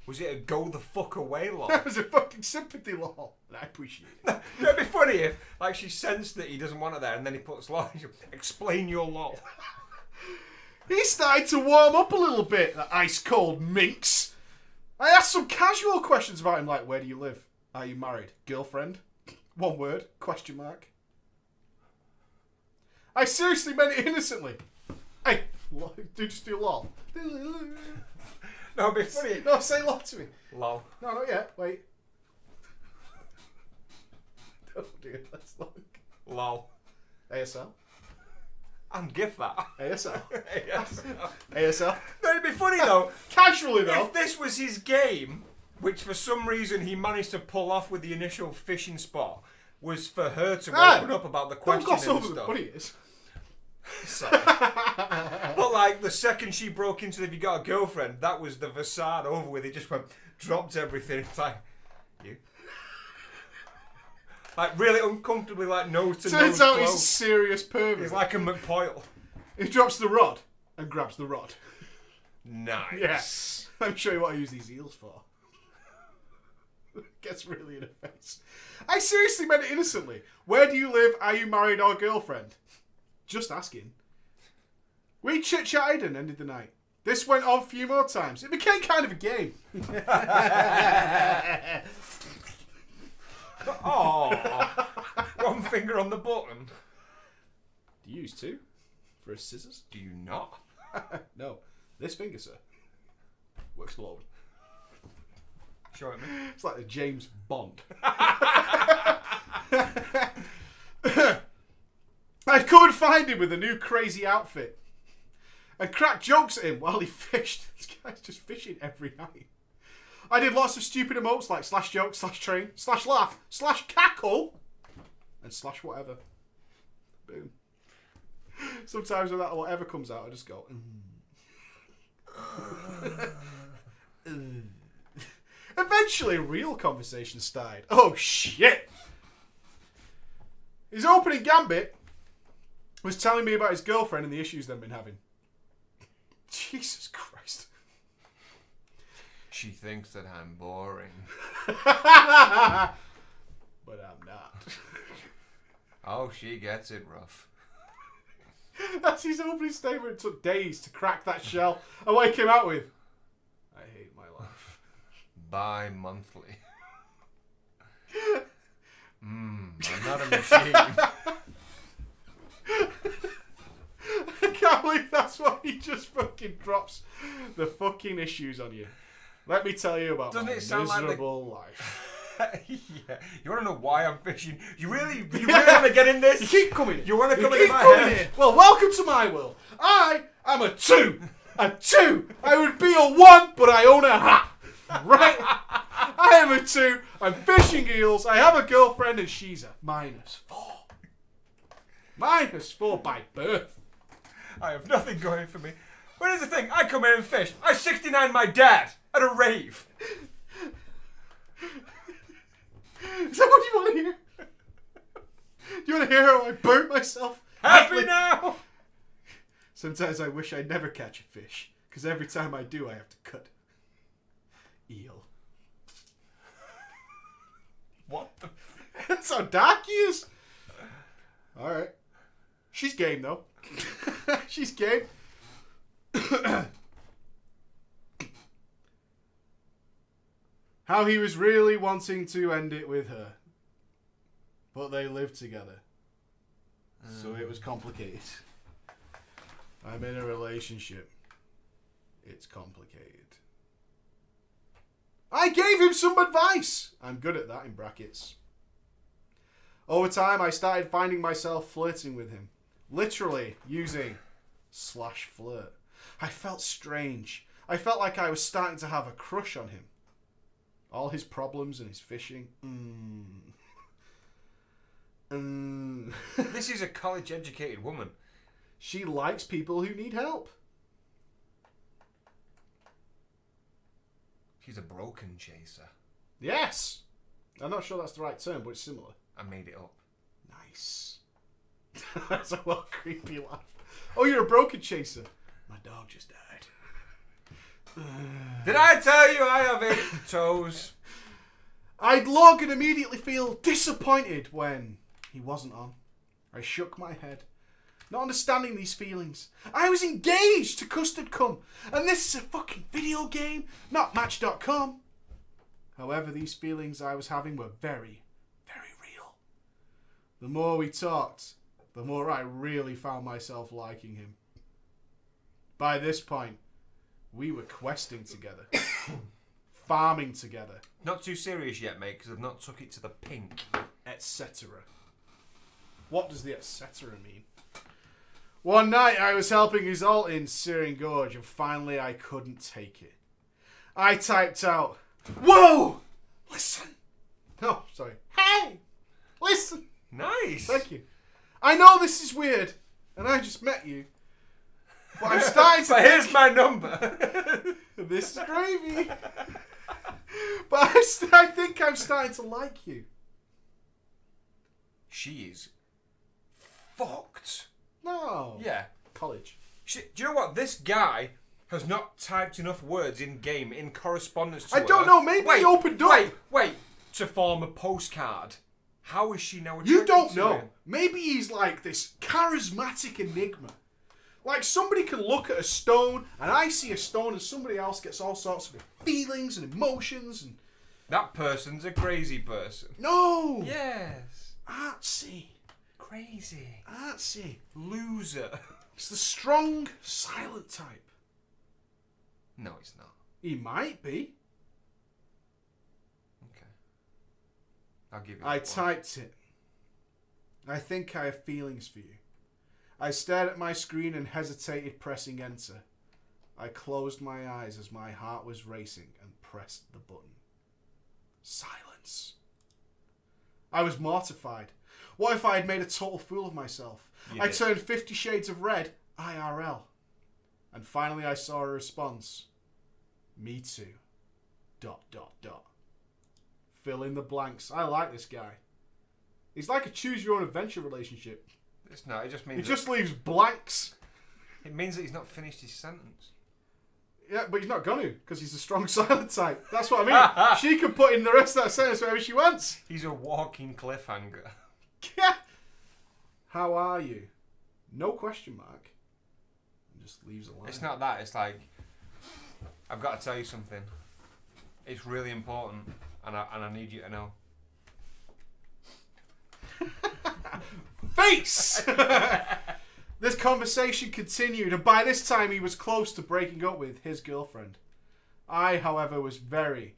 Was it a go the fuck away lol? That was a fucking sympathy lol. And I appreciate it. It'd be funny if, like, she sensed that he doesn't want her there, and then he puts lol. Explain your lol. He started to warm up a little bit, that ice cold minx. I asked some casual questions about him, like, where do you live? Are you married? Girlfriend? One word, question mark. I seriously meant it innocently. Hey, just do lol. No, it'd be funny. No, say lol to me. Lol. No, not yet. Wait. Oh dear, let's look. Lol. ASL. And give that. ASL. ASL. ASL. No, it'd be funny though. Casually though. If this was his game, which for some reason he managed to pull off with the initial fishing spot, was for her to open up about the question and over stuff. the bunny is. Sorry. But like the second she broke into the "Have you got a girlfriend?" that was the facade over with. He just went, dropped everything. It's like, you. Like really uncomfortably, like nose to nose. Turns out he's a serious pervert. He's like a McPoyle. He drops the rod and grabs the rod. Nice. Yes. Let me show you what I use these eels for. Gets really in the face. I seriously meant it innocently. Where do you live? Are you married or girlfriend? Just asking. We chit-chatted and ended the night. This went on a few more times. It became kind of a game. Oh, one finger on the button. Do you use two for his scissors? Do you not? No. This finger, sir, works alone. Show it me. It's like the James Bond. I'd come and find him with a new crazy outfit and crack jokes at him while he fished. This guy's just fishing every night. I did lots of stupid emotes like slash joke, slash train, slash laugh, slash cackle, and slash whatever. Boom. Sometimes when that whatever comes out, I just go. Eventually, real conversation started. Oh shit! His opening gambit was telling me about his girlfriend and the issues they've been having. Jesus Christ. She thinks that I'm boring. But I'm not. Oh, she gets it rough. That's his opening statement. It took days to crack that shell. And what he came out with, I hate my life. Bi-monthly. I'm not a machine. I can't believe that's why he just fucking drops the fucking issues on you. Let me tell you about Doesn't my it sound like miserable life. Yeah. You want to know why I'm fishing? You really want to get in this? You keep coming in. You want to come keep in my coming head? in. Well, welcome to my world. I am a 2. A 2. I would be a 1, but I own a hat. Right? I am a 2. I'm fishing eels. I have a girlfriend and she's a -4. -4 by birth. I have nothing going for me. But here's the thing. I come in and fish. I 69 my dad at a rave. Is that what you want to hear? Do you want to hear how I burnt myself? Happy now? Sometimes I wish I'd never catch a fish, because every time I do, I have to cut. Eel. What the? That's how dark he is. Alright. She's game, though. She's game. How he was really wanting to end it with her. But they lived together. So it was complicated. I'm in a relationship. It's complicated. I gave him some advice. I'm good at that in brackets. Over time, I started finding myself flirting with him. Literally using /flirt. I felt strange. I felt like I was starting to have a crush on him. All his problems and his fishing. This is a college-educated woman. She likes people who need help. She's a broken chaser. Yes. I'm not sure that's the right term, but it's similar. I made it up. Nice. That's a well creepy laugh. Oh, you're a broken chaser. My dog just died. Did I tell you I have 8 toes? I'd log and immediately feel disappointed when he wasn't on. I shook my head, not understanding these feelings. I was engaged to Custard Cum, and this is a fucking video game, not Match.com. However, these feelings I was having were very, very real. The more we talked, the more I really found myself liking him. By this point, we were questing together. Farming together. Not too serious yet, mate, because I've not took it to the pink. Etc. What does the etc. mean? One night I was helping his alt in Searing Gorge and finally I couldn't take it. I typed out, "Whoa! Listen!" No, sorry. "Hey! Listen!" Nice. Thank you. "I know this is weird, and I just met you, but I'm starting to But here's my number. This is gravy. But I think I'm starting to like you." She is fucked. No. Yeah. College. Do you know what? This guy has not typed enough words in game in correspondence to I her. don't know. Maybe he opened up. Wait. To form a postcard. How is she now attracted You don't to know. him? Maybe he's like this charismatic enigma. Like somebody can look at a stone, and I see a stone, and somebody else gets all sorts of feelings and emotions. And That person's a crazy person. no. Yes. Artsy. Crazy. Artsy. Loser. It's the strong, silent type. No, it's not. He might be. Okay. I'll give you I that one. typed it. "I think I have feelings for you." I stared at my screen and hesitated pressing enter. I closed my eyes as my heart was racing and pressed the button. Silence. I was mortified. What if I had made a total fool of myself? I turned 50 Shades of Red IRL. And finally I saw a response. "Me too. ... Fill in the blanks. I like this guy. He's like a choose-your-own-adventure relationship. It's not. It just He means just leaves blanks. it means that he's not finished his sentence. Yeah, but he's not going to, because he's a strong silent type. That's what I mean. She can put in the rest of that sentence wherever she wants. He's a walking cliffhanger. Yeah. "How are you?" No question mark. And just leaves a line. It's not that. It's like, I've got to tell you something. It's really important, and I need you to know. Face! This conversation continued, and by this time he was close to breaking up with his girlfriend. I, however, was very,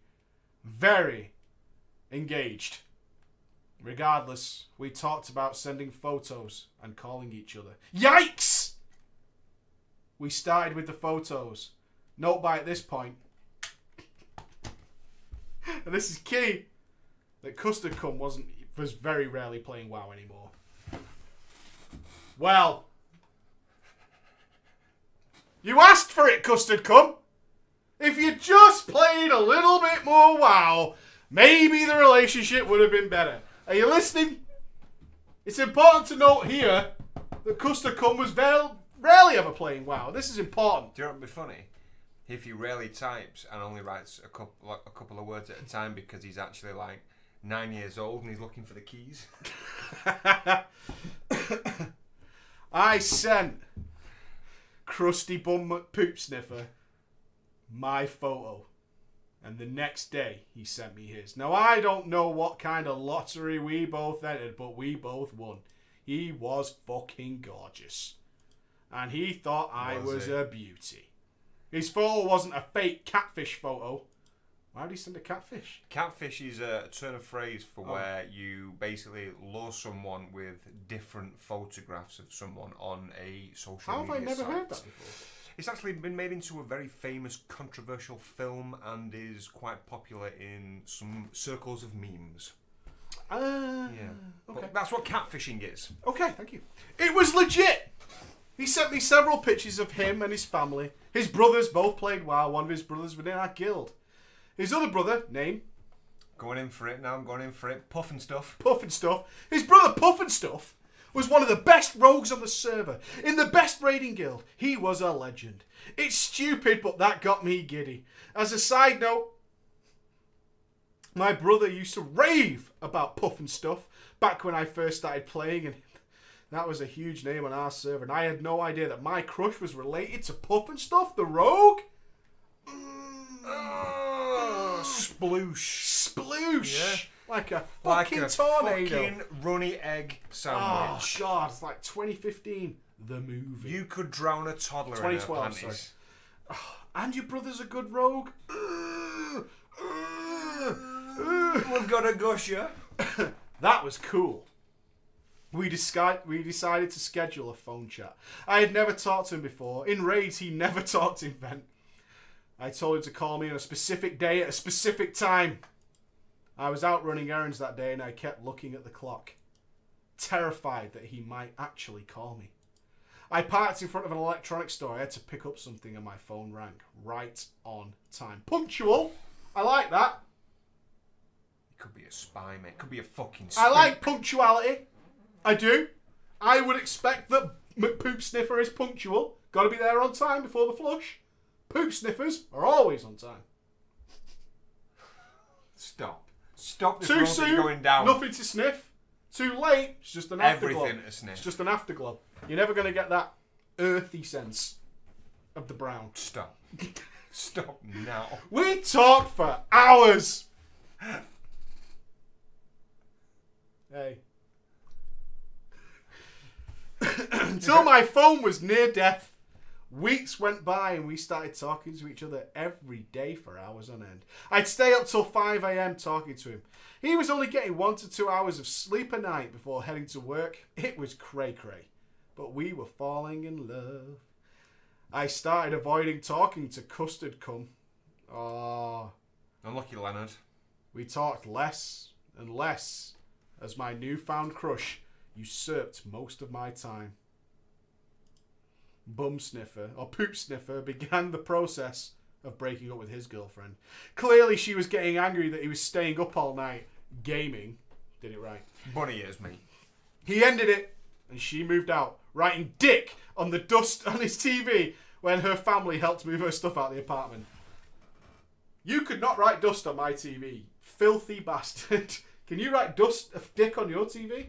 very engaged. Regardless, we talked about sending photos and calling each other. Yikes! We started with the photos. Note by at this point, and this is key, that Custard Cum was very rarely playing WoW anymore. Well, you asked for it, Custard Cum. If you just played a little bit more WoW, maybe the relationship would have been better. Are you listening? It's important to note here that Custard Cum was rarely ever playing WoW. This is important. Do you know what would be funny? If he rarely types and only writes a couple of words at a time because he's actually like 9 years old and he's looking for the keys. I sent Crusty Bum Poop Sniffer my photo, and the next day he sent me his. Now I don't know what kind of lottery we both entered, but we both won. He was fucking gorgeous, and he thought I was a beauty. His photo wasn't a fake catfish photo. Why did he send a catfish? Catfish is a turn of phrase for where you basically lure someone with different photographs of someone on a social How have media I never site. heard that before? It's actually been made into a very famous, controversial film and is quite popular in some circles of memes. Yeah. Okay. But that's what catfishing is. Okay, thank you. It was legit. He sent me several pictures of him and his family. His brothers both played WoW. One of his brothers was in our guild. His other brother, name? Going in for it now, I'm going in for it. Puff and stuff. Puff and Stuff. His brother Puff and Stuff was one of the best rogues on the server. In the best raiding guild, he was a legend. It's stupid, but that got me giddy. As a side note, my brother used to rave about Puff and Stuff back when I first started playing, and that was a huge name on our server, and I had no idea that my crush was related to Puff and Stuff, the rogue. Sploosh. Sploosh. Yeah. Like a Like fucking a tornado. fucking runny egg Oh, sandwich. God. It's like 2015. The movie. You could drown a toddler in her 2012, panties. And your brother's a good rogue. We've got a gusher. That was cool. We decided to schedule a phone chat. I had never talked to him before. In raids, he never talked in Vent. I told him to call me on a specific day at a specific time. I was out running errands that day and I kept looking at the clock, terrified that he might actually call me. I parked in front of an electronics store. I had to pick up something and my phone rang. Right on time. Punctual. I like that. It could be a spy, mate. It could be a fucking I like punctuality. I do. I would expect that Poop Sniffer is punctual. Got to be there on time before the flush. Poop Sniffers are always on time. Stop. Stop this Too road that soon, you're going down. nothing to sniff. Too late, it's just an afterglow. Everything to sniff. It's just an afterglow. You're never going to get that earthy sense of the brown. Stop. Stop now. We talked for hours. Hey. Until my phone was near death. Weeks went by and we started talking to each other every day for hours on end. I'd stay up till 5 a.m. talking to him. He was only getting 1 to 2 hours of sleep a night before heading to work. It was cray-cray. But we were falling in love. I started avoiding talking to Custard Cum. Oh. Unlucky Leonard. We talked less and less as my newfound crush usurped most of my time. Bum Sniffer, or Poop Sniffer, began the process of breaking up with his girlfriend. Clearly she was getting angry that he was staying up all night gaming. Did it right. Bunny ears, mate. He ended it and she moved out, writing dick on the dust on his TV when her family helped move her stuff out of the apartment. You could not write dust on my TV. Filthy bastard. Can you write dust of dick on your TV?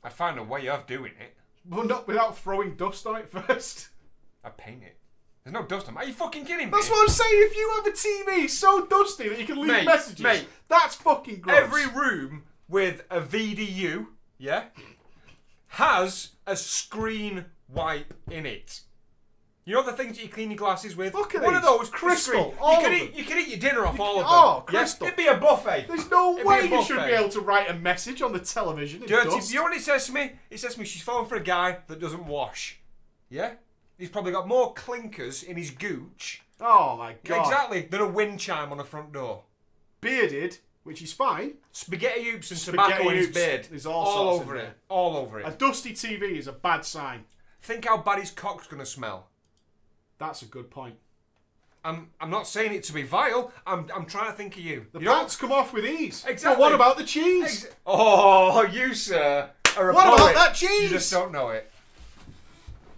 I'd find a way of doing it. But not without throwing dust on it first. I'd paint it. There's no dust on it. Are you fucking kidding me? That's what I'm saying. If you have a TV so dusty that you can leave messages, that's fucking gross. Every room with a VDU, yeah, has a screen wipe in it. You know the things that you clean your glasses with? Look at one these. of those Crystal, screen. all You of can them. eat. You can eat your dinner off all of them. Oh, Yeah? crystal. It'd be a buffet. There's no It'd be way a you should be buffet. able to write a message on the television in Dirty. dust. You know what it says to me? It says to me she's falling for a guy that doesn't wash. Yeah? He's probably got more clinkers in his gooch. Oh my god. Exactly. Than a wind chime on a front door. Bearded, which is fine. Spaghetti hoops and Spaghetti tobacco in his hoops. beard. There's all sorts over in it. there. All over A it. dusty TV is a bad sign. Think how bad his cock's gonna smell. That's a good point. I'm not saying it to be vile. I'm trying to think of you. The You don't- pants come off with ease. Exactly. But what about the cheese? Oh, you sir are a What poet. about that cheese? You just don't know it.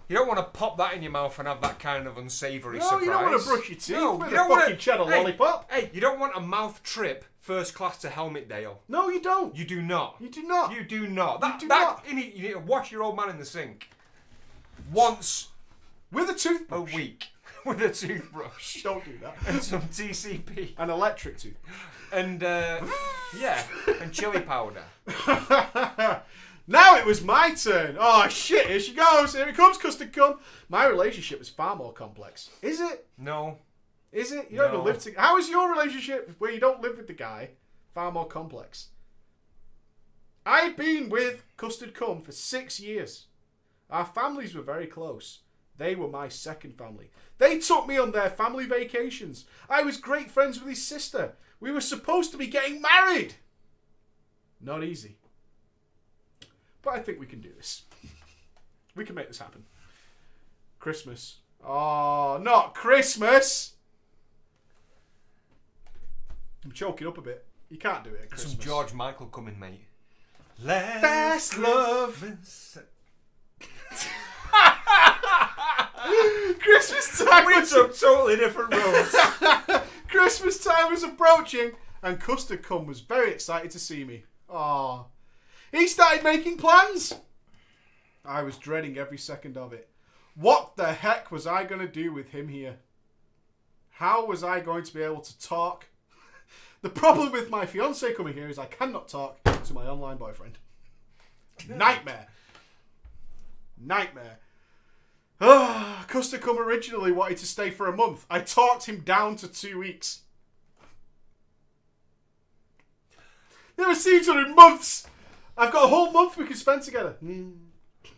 You don't want to pop that in your mouth and have that kind of unsavoury No, surprise. you don't want to brush your teeth No, with you a don't fucking wanna- cheddar hey, lollipop. Hey, you don't want a mouth trip first class to Helmetdale. No, you don't. You do not. You do not. You do not. That, do that, not. You need to wash your old man in the sink once With a a toothbrush. week with a toothbrush Don't do that. and some TCP An electric toothbrush. and yeah, and chili powder. Now it was my turn. Oh shit, here she goes. Here it comes, Custard Cum. My relationship is far more complex. Is it? No. Is it? You don't even No. live together. How is your relationship where you don't live with the guy far more complex? I'd been with Custard Cum for 6 years. Our families were very close. They were my second family. They took me on their family vacations. I was great friends with his sister. We were supposed to be getting married. Not easy. But I think we can do this. We can make this happen. Christmas. Oh, not Christmas! I'm choking up a bit. You can't do it at Christmas. Some George Michael coming, mate. Fast love. Christmas time We was took totally different roads. Christmas time was approaching, and Custard Cum was very excited to see me. Ah, he started making plans. I was dreading every second of it. What the heck was I going to do with him here? How was I going to be able to talk The problem with my fiancé coming here is I cannot talk to my online boyfriend. Nightmare. Nightmare. Custer come originally wanted to stay for a month. I talked him down to 2 weeks. Never seen each other in months. I've got a whole month we can spend together.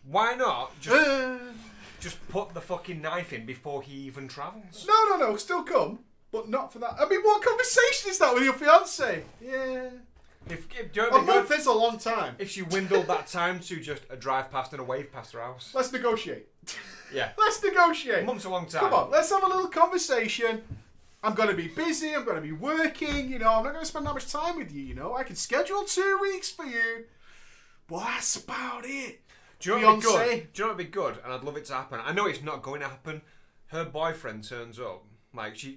Why not just put the fucking knife in before he even travels? No. Still come, but not for that. I mean, what conversation is that with your fiancé? Yeah. Do you know A month is a long time. if she dwindled that time to just a drive past and a wave past her house? Let's negotiate. Yeah. Let's negotiate. A month's a long time. Come on, let's have a little conversation. I'm going to be busy. I'm going to be working. You know, I'm not going to spend that much time with you. You know, I can schedule 2 weeks for you. But that's about it. Do you know what would be Fiancé. good? Do you know what would be good? And I'd love it to happen. I know it's not going to happen. Her boyfriend turns up. Like, she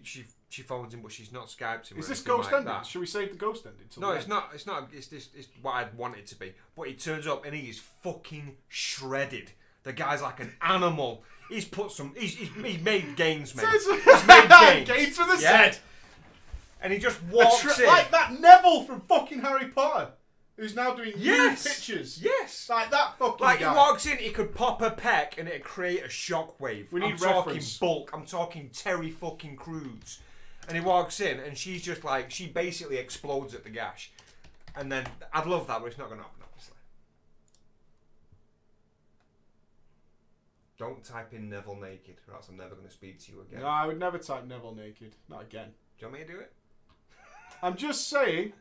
phones him, but she's not Skyped him. Is or this anything ghost like ending? that. Should we save the ghost ending? Till No, the it's end? not. It's not. It's what I'd want it to be. But he turns up and he is fucking shredded. The guy's like an animal. He's put some. He's made gains, mate. He's made gains. Gains for the Yeah. set. And he just walks in. Like that Neville from fucking Harry Potter, who's now doing Yes. nude pictures. Yes. Like that fucking Like guy. he walks in, he could pop a peck and it'd create a shockwave. We need I'm talking reference. bulk. I'm talking Terry fucking Crews. And he walks in and she's just like, she basically explodes at the gash. And then I'd love that, but it's not going to happen, obviously. Don't type in Neville naked, or else I'm never going to speak to you again. No, I would never type Neville naked. Not again. Do you want me to do it? I'm just saying.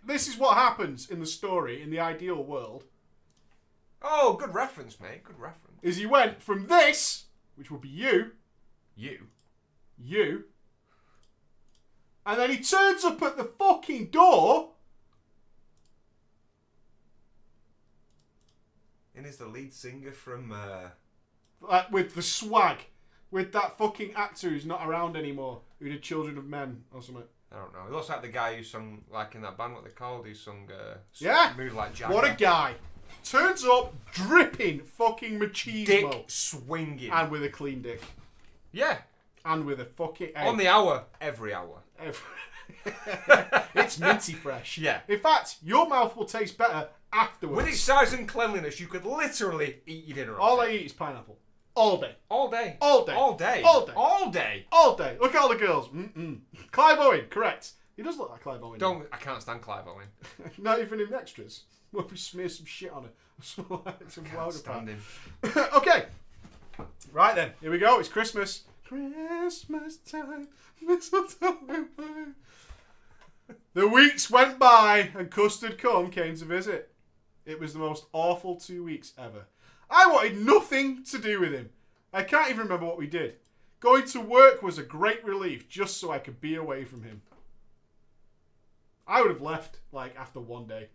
This is what happens in the story in the ideal world. Oh, good reference, mate. Good reference. Is he went from this, which would be you, and then he turns up at the fucking door. And is the lead singer from... With the swag. With that fucking actor who's not around anymore. Who did Children of Men or something. I don't know. He looks like the guy who sung, like in that band, what they called, who sung... Yeah. Moves like Jagger. What a guy. Turns up dripping fucking machismo. Dick swinging. And with a clean dick. Yeah. And with a fucking... On the hour. Every hour. It's minty fresh. Yeah. In fact, your mouth will taste better afterwards. With its size and cleanliness, you could literally eat your dinner All off I it. eat is pineapple. All day. All day. All day. All day. All day. All day. All day. Look at all the girls. Clive Owen, correct. He does look like Clive Owen. I can't stand Clive Owen. Not even in extras. What if we smear some shit on it? Some Can't stand him. Okay. Right then. Here we go. It's Christmas. Christmas time. Mistletoe went by. The weeks went by and Custard Cum came to visit. It was the most awful 2 weeks ever. I wanted nothing to do with him. I can't even remember what we did. Going to work was a great relief just so I could be away from him. I would have left like after one day.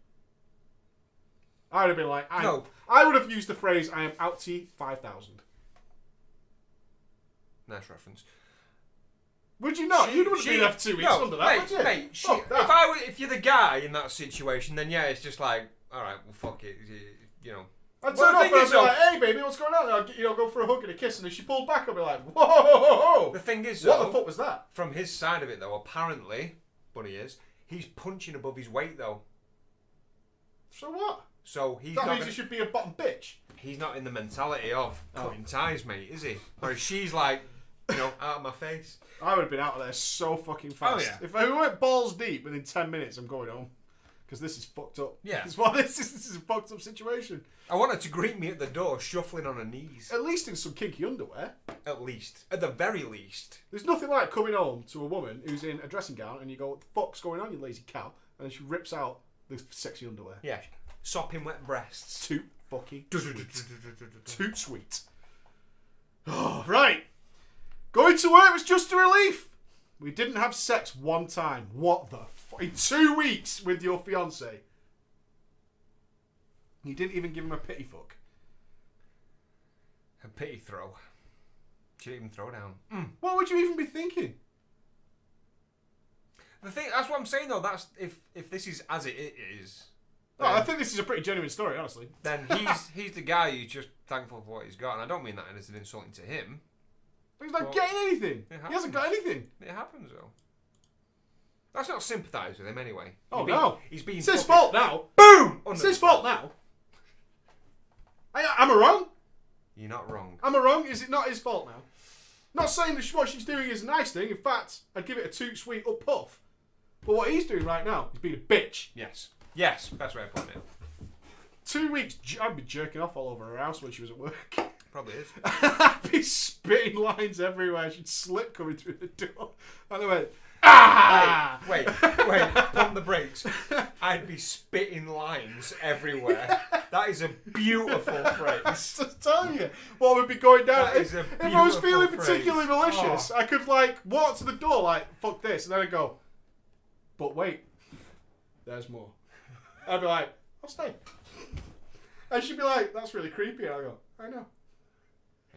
I would have been like, No. I would have used the phrase, I am outie 5,000. Nice reference. Would you not? You wouldn't be there for 2 weeks under that, would you? Mate, Fuck that. if you're the guy in that situation, then yeah, it's just like, all right, well, fuck it, you know. I'd Well, turn the up thing and I'd is, be though- like, hey baby, what's going on? I'll go for a hug and a kiss, and if she pulled back, I'd be like, whoa, whoa, whoa, whoa. The thing is, What though, the fuck was that? from his side of it, though, apparently, Bunny is, he's punching above his weight, though. So what? So he's That not means gonna, he should be a bottom bitch. he's not in the mentality of cutting ties, mate, is he? Whereas she's like, you know, out of my face. I would have been out of there so fucking fast. Oh, yeah. If I went balls deep within 10 minutes, I'm going home. Because this is fucked up. Yeah. This is a fucked up situation. I want her to greet me at the door, shuffling on her knees. At least in some kinky underwear. At least. At the very least. There's nothing like coming home to a woman who's in a dressing gown and you go, what the fuck's going on, you lazy cow? And then she rips out the sexy underwear. Yeah. Sopping wet breasts. Too fucking sweet. Too sweet. Oh, right. Going to work was just a relief. We didn't have sex one time. What the fuck? In 2 weeks with your fiancé. You didn't even give him a pity fuck. A pity throw. She didn't even throw down. What would you even be thinking? The thing, that's what I'm saying though. That's if this is as it is. Oh, I think this is a pretty genuine story, honestly. Then he's the guy who's just thankful for what he's got, and I don't mean that as an insulting to him. He's not Well, getting anything. it He hasn't got happens. anything. It happens though. That's not sympathise with him anyway. Oh, no. He's being... It's his fault now. Boom! It's his fault now. Am I wrong? You're not wrong. Am I wrong? Is it not his fault now? Not saying that what she's doing is a nice thing. In fact, I'd give it a toot sweet up puff. But what he's doing right now is being a bitch. Yes. Yes, best way of putting it. 2 weeks, I'd be jerking off all over her house when she was at work. Probably is. I'd be spitting lines everywhere. She'd slip coming through the door. And I went, ah! Wait, pump the brakes. I'd be spitting lines everywhere. That is a beautiful phrase. Just telling you what would be going down. If I was feeling phrase. particularly malicious, I could like walk to the door like, fuck this, and then I'd go, but wait, there's more. I'd be like, I'll stay. And she'd be like, that's really creepy. And I go, I know.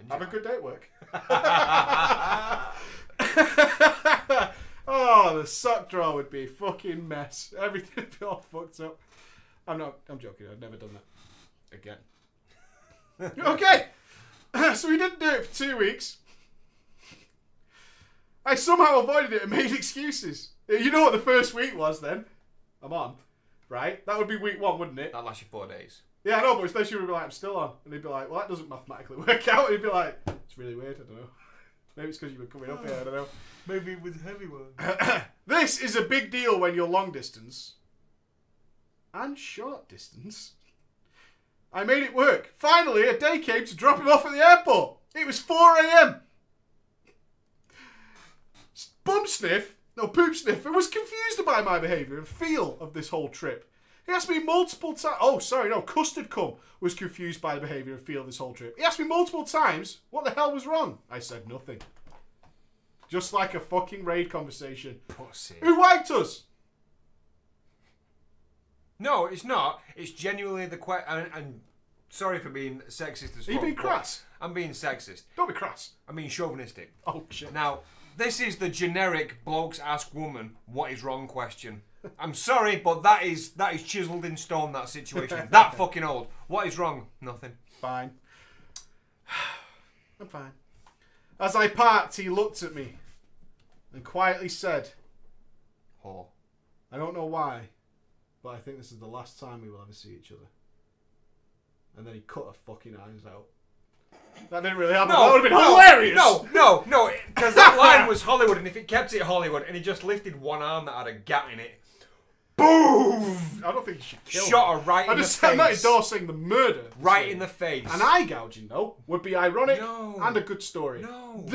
Have a good day at work. Oh, the sock drawer would be a fucking mess. Everything would be all fucked up. I'm joking. I've never done that again. Okay. So we didn't do it for 2 weeks. I somehow avoided it and made excuses. You know what the first week was then? I'm on. Right? That would be week 1, wouldn't it? That lasts you 4 days. Yeah, I know, but then she would be like, I'm still on. And he'd be like, well, that doesn't mathematically work out. And he'd be like, it's really weird. I don't know. Maybe it's because you were coming up here. I don't know. Maybe it was a heavy one. This is a big deal when you're long distance. And short distance. I made it work. Finally, a day came to drop him off at the airport. It was 4 a.m. Poop Sniffer was confused by my behaviour and feel of this whole trip. He asked me multiple times. Oh, sorry, no. Custard Cum was confused by the behaviour and feel of this whole trip. He asked me multiple times what the hell was wrong. I said nothing. Just like a fucking raid conversation. Pussy. Who wiped us? No, it's not. It's genuinely the question. And sorry for being sexist as fuck. Are you being crass? I'm being sexist. Don't be crass. I'm being chauvinistic. Oh, shit. Now, this is the generic blokes ask woman what is wrong question. I'm sorry, but that is chiseled in stone, that situation. That fucking old. What is wrong? Nothing. Fine. I'm fine. As I parked, he looked at me and quietly said, Whore. I don't know why, but I think this is the last time we will ever see each other. And then he cut her fucking eyes out. That didn't really happen. That would have been hilarious. No, because that line was Hollywood, and if it kept it Hollywood, and he just lifted one arm that had a gap in it, boom! I don't think he should kill Shot her her right in the face. I'm not endorsing the murder. Right in the face. An eye gouging, though, would be ironic and a good story. No.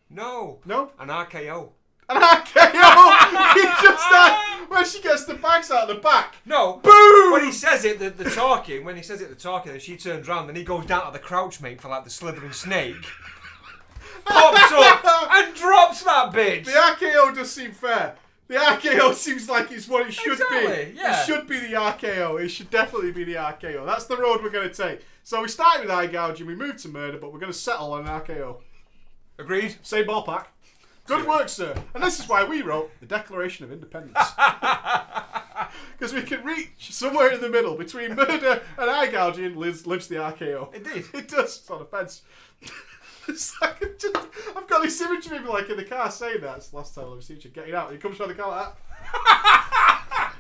An RKO. An RKO! He just died when she gets the bags out of the back. No. Boom! When he says it, the talking, then she turns around, then he goes down to the crouch mate for like the slithering snake. Pops up and drops that bitch. The RKO does seem fair. The RKO seems like it's what it should be. Yeah. It should be the RKO. It should definitely be the RKO. That's the road we're going to take. So we started with eye gouging, we moved to murder, but we're going to settle on an RKO. Agreed. Same ballpark. Good work, sir. And this is why we wrote the Declaration of Independence. Because we can reach somewhere in the middle between murder and eye gouging lives the RKO. Indeed. It does. It's on a fence. It's like I've got this image of him like in the car saying that. It's the last time I've ever seen you getting out. He comes from the car like that.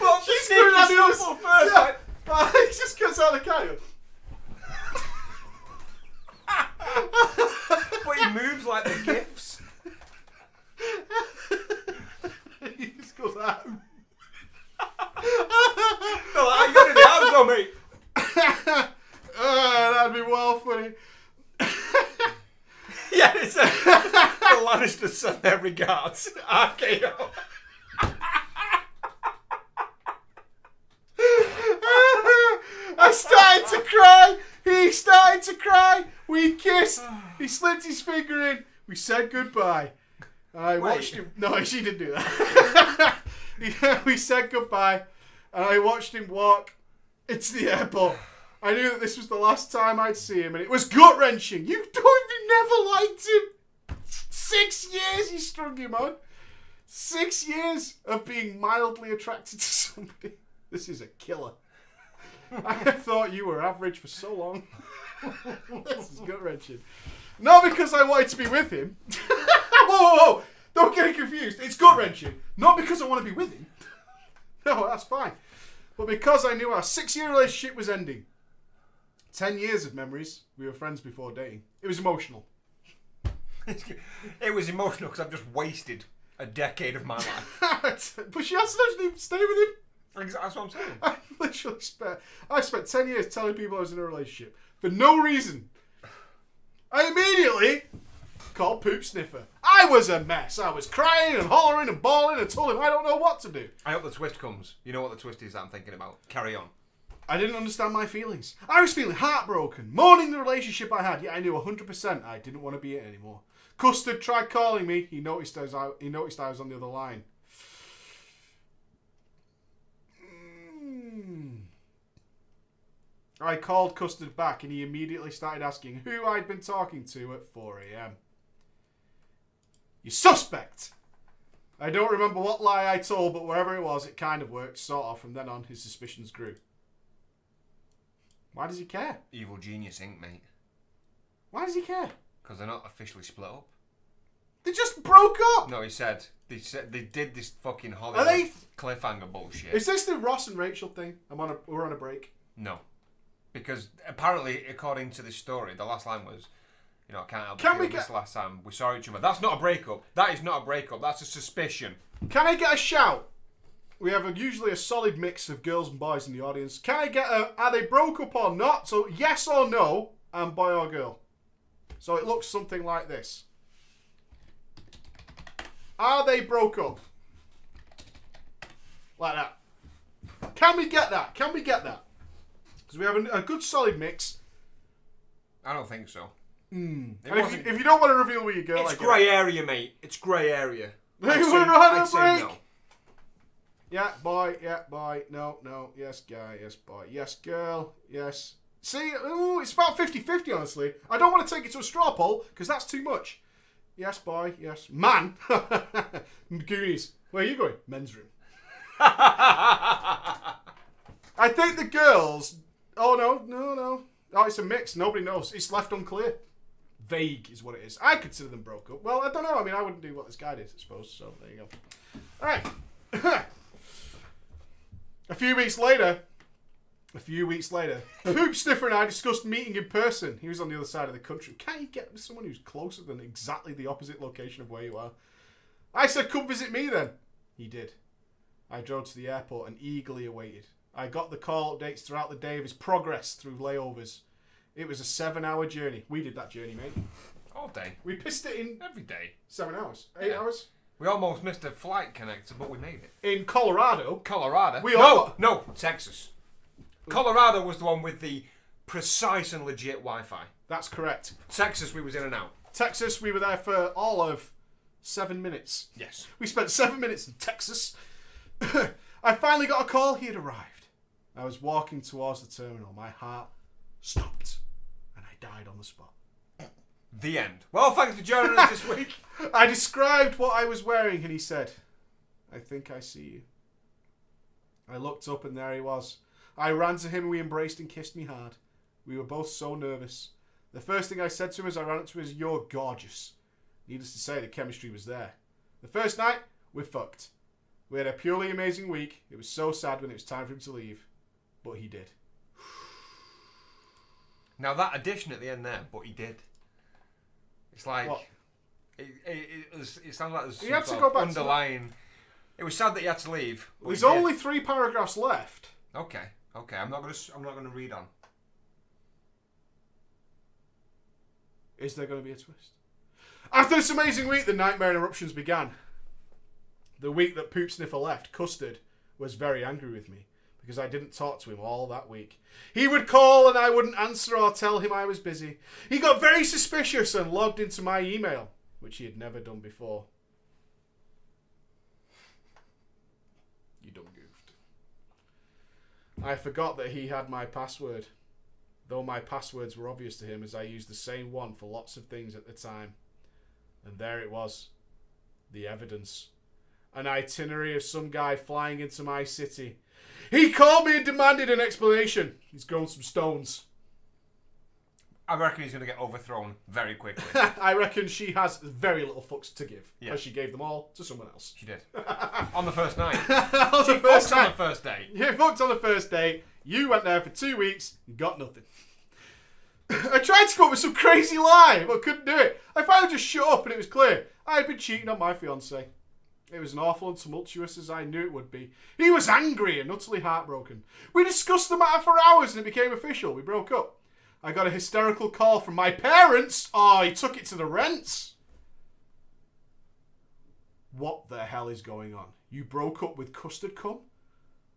Well, she's going on the shuffle first. Yeah. He just gets out of the car. But he moves like the GIFs. He just goes out. No, I got the arms on me. That'd be well funny. Yeah, it's the Lannister son there regards. RKO. I started to cry. He started to cry. We kissed. He slipped his finger in. We said goodbye. I watched him. No, she didn't do that. We said goodbye, and I watched him walk into the airport. I knew that this was the last time I'd see him, and it was gut-wrenching. You never liked him. 6 years you strung him on. 6 years of being mildly attracted to somebody. This is a killer. I thought you were average for so long. This is gut-wrenching. Not because I wanted to be with him. Whoa. Don't get it confused. It's gut-wrenching. Not because I want to be with him. No, that's fine. But because I knew our 6-year relationship was ending. 10 years of memories. We were friends before dating. It was emotional. It was emotional because I've just wasted a decade of my life. But she hasn't actually stayed with him. That's what I'm saying. I spent 10 years telling people I was in a relationship for no reason. I immediately called Poop Sniffer. I was a mess. I was crying and hollering and bawling and told him I don't know what to do. I hope the twist comes. You know what the twist is that I'm thinking about. Carry on. I didn't understand my feelings. I was feeling heartbroken, mourning the relationship I had, yet I knew 100% I didn't want to be in it anymore. Custard tried calling me. He noticed I was on the other line. I called Custard back and he immediately started asking who I'd been talking to at 4 a.m. You suspect! I don't remember what lie I told, but wherever it was, it kind of worked. Sort of. From then on, his suspicions grew. Why does he care? Evil Genius Inc., mate. Why does he care? Because they're not officially split up. They just broke up! No, he said they did this fucking Hollywood cliffhanger bullshit. Is this the Ross and Rachel thing? We're on a break. No. Because apparently, according to this story, the last line was, you know, I can't help Can but we feel this get- last time we saw each other. That's not a breakup. That is not a breakup. That's a suspicion. Can I get a shout? We have usually a solid mix of girls and boys in the audience. Can I get a, are they broke up or not? So yes or no, and boy or girl. So it looks something like this. Are they broke up? Like that. Can we get that? Can we get that? Because we have a good solid mix. I don't think so. And if you don't want to reveal with your girl, It's grey area, mate. It's grey area. We're I'd on a say break. no. Yeah, boy. Yeah, boy. No, no. Yes, guy. Yes, boy. Yes, girl. Yes. See, ooh, it's about 50-50, honestly. I don't want to take it to a straw poll, because that's too much. Yes, boy. Yes. Man. Goonies. Where are you going? Men's room. I think the girls... Oh, no. Oh, it's a mix. Nobody knows. It's left unclear. Vague is what it is. I consider them broke up. Well, I don't know. I mean, I wouldn't do what this guy did, I suppose. So, there you go. All right. A few weeks later, Poop Sniffer and I discussed meeting in person. He was on the other side of the country. Can't you get someone who's closer than exactly the opposite location of where you are? I said, come visit me then. He did. I drove to the airport and eagerly awaited. I got the call updates throughout the day of his progress through layovers. It was a 7-hour journey. We did that journey, mate. All day. We pissed it in Every day. 7 hours. 8 hours? We almost missed a flight connector, but we made it. In Colorado. Colorado? We No, Texas. Colorado was the one with the precise and legit Wi-Fi. That's correct. Texas, we was in and out. Texas, we were there for all of 7 minutes. Yes. We spent 7 minutes in Texas. I finally got a call. He had arrived. I was walking towards the terminal. My heart stopped. And I died on the spot. The end. Well, thanks for joining us this week. I described what I was wearing and he said, I think I see you. I looked up and there he was. I ran to him and we embraced and kissed me hard. We were both so nervous. The first thing I said to him as I ran up to him is, you're gorgeous. Needless to say, the chemistry was there. The first night, we fucked. We had a purely amazing week. It was so sad when it was time for him to leave. But he did. Now that addition at the end there, but he did. It's like... What? It sounds like there's He some had to sort go of back to underlying... It was sad that he had to leave. But There's he did. only 3 paragraphs left. Okay. I'm not gonna read on. Is there going to be a twist? After this amazing week, the nightmare eruptions began. The week that Poop Sniffer left, Custard was very angry with me because I didn't talk to him all that week. He would call and I wouldn't answer or tell him I was busy. He got very suspicious and logged into my email, which he had never done before. You done goofed. I forgot that he had my password, though my passwords were obvious to him as I used the same one for lots of things at the time. And there it was. The evidence. An itinerary of some guy flying into my city. He called me and demanded an explanation. He's grown some stones. I reckon he's going to get overthrown very quickly. I reckon she has very little fucks to give. Yeah. Because she gave them all to someone else. She did. On the first night. On She the first fucked on night. the first date. You fucked on the first date. You went there for 2 weeks and got nothing. I tried to come up with some crazy lie, but couldn't do it. I finally just shut up and it was clear. I had been cheating on my fiancé. It was an awful and tumultuous as I knew it would be. He was angry and utterly heartbroken. We discussed the matter for hours and it became official. We broke up. I got a hysterical call from my parents. Oh, he took it to the rents. What the hell is going on? You broke up with Custard Cum?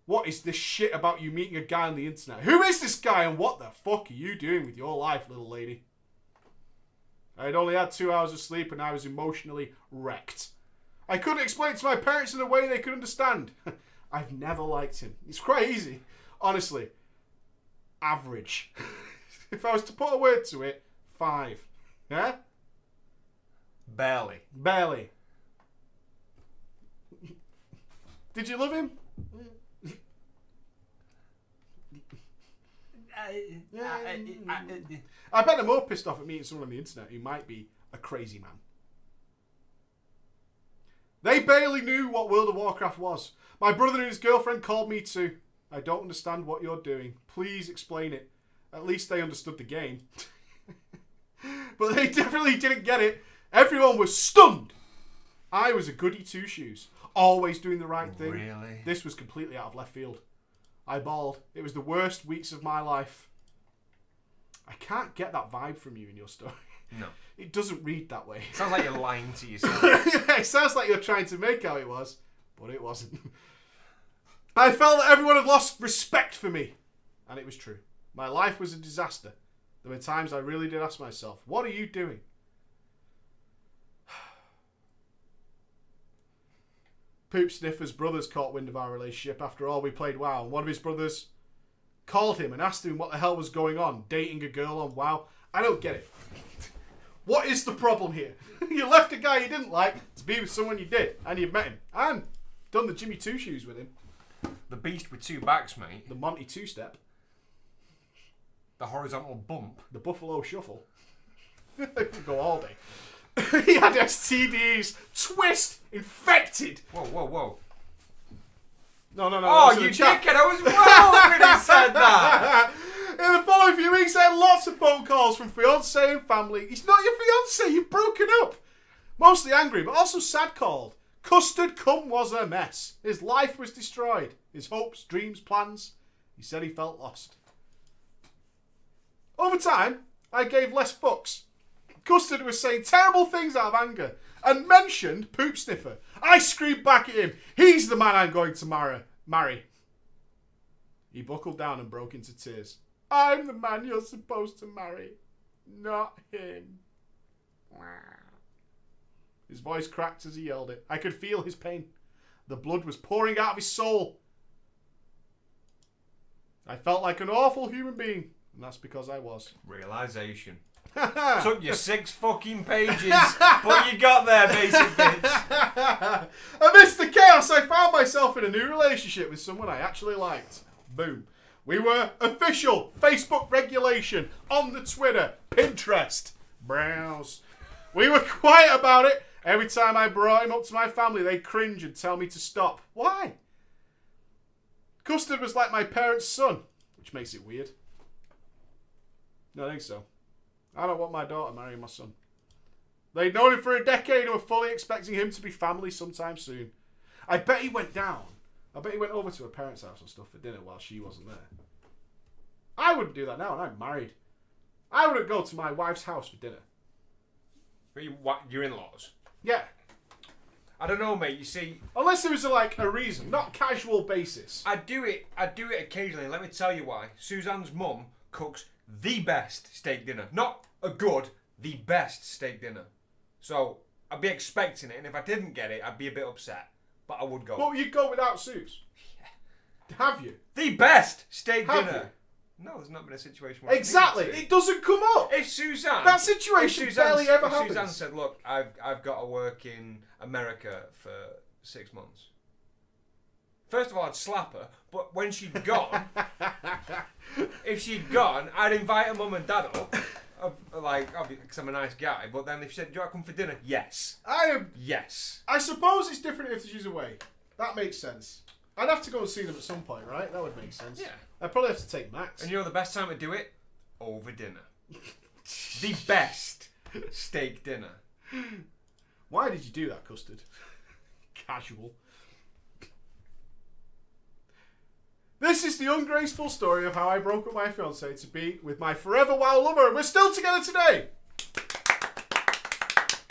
What is this shit about you meeting a guy on the internet? Who is this guy and what the fuck are you doing with your life, little lady? I had only had 2 hours of sleep and I was emotionally wrecked. I couldn't explain it to my parents in a way they could understand. I've never liked him. It's quite easy. Honestly. Average. If I was to put a word to it, 5. Yeah? Barely. Barely. Did you love him? I bet they're more pissed off at meeting someone on the internet who might be a crazy man. They barely knew what World of Warcraft was. My brother and his girlfriend called me too. I don't understand what you're doing. Please explain it. At least they understood the game. But they definitely didn't get it. Everyone was stunned. I was a goody two-shoes. Always doing the right thing. Really? This was completely out of left field. I bawled. It was the worst weeks of my life. I can't get that vibe from you in your story. No. It doesn't read that way. Sounds like you're lying to yourself. It sounds like you're trying to make out it was, but it wasn't. I felt that everyone had lost respect for me. And it was true. My life was a disaster. There were times I really did ask myself, what are you doing? Poop Sniffer's brothers caught wind of our relationship. After all, we played WoW, and one of his brothers called him and asked him what the hell was going on, dating a girl on WoW. I don't get it. What is the problem here? You left a guy you didn't like to be with someone you did, and you've met him, and done the Jimmy Two Shoes with him. The beast with 2 backs, mate. The Monty Two-Step. The horizontal bump. The Buffalo Shuffle. I could go all day. He had STDs, twist, infected. Whoa, whoa, whoa. No. Oh, you dickhead, I was well hoping he said that. In the following few weeks, I had lots of phone calls from fiancé and family. He's not your fiancé, you've broken up. Mostly angry, but also sad called. Custard Cum was a mess. His life was destroyed. His hopes, dreams, plans. He said he felt lost. Over time, I gave less fucks. Custard was saying terrible things out of anger and mentioned Poop Sniffer. I screamed back at him. He's the man I'm going to marry. He buckled down and broke into tears. I'm the man you're supposed to marry, not him. His voice cracked as he yelled it. I could feel his pain. The blood was pouring out of his soul. I felt like an awful human being, and that's because I was. Realisation. Took you 6 fucking pages, but you got there, basic bitch. Amidst the chaos, I found myself in a new relationship with someone I actually liked. Boom. We were official. Facebook regulation. On the Twitter. Pinterest. Browse. We were quiet about it. Every time I brought him up to my family, they'd cringe and tell me to stop. Why? Custard was like my parents' son, which makes it weird. No, I think so. I don't want my daughter marrying my son. They'd known him for a decade and were fully expecting him to be family sometime soon. I bet he went down. I bet he went over to her parents' house and stuff for dinner while she wasn't there. I wouldn't do that now, and I'm married. I wouldn't go to my wife's house for dinner. Your in-laws? Yeah. I don't know, mate. You see, unless there was a reason, not casual basis. I do it occasionally. Let me tell you why. Suzanne's mum cooks the best steak dinner. Not a good, the best steak dinner. So I'd be expecting it, and if I didn't get it, I'd be a bit upset. But I would go. Well, you'd go without Suze. Yeah. Have you? The best steak Have dinner. You? No, there's not been a situation where exactly. It doesn't come up. If Suzanne, that situation barely ever happens. Suzanne said, "Look, I've got to work in America for 6 months." First of all, I'd slap her, but when she'd gone, if she'd gone, I'd invite her mum and dad up. because I'm a nice guy. But then if she said, "Do you want to come for dinner?" Yes. Yes. I suppose it's different if she's away. That makes sense. I'd have to go and see them at some point, right? That would make sense. Yeah. I'd probably have to take Max. And you know the best time to do it? Over dinner. The best steak dinner. Why did you do that, Custard? Casual. This is the ungraceful story of how I broke up my fiancé to be with my forever wow lover, and we're still together today.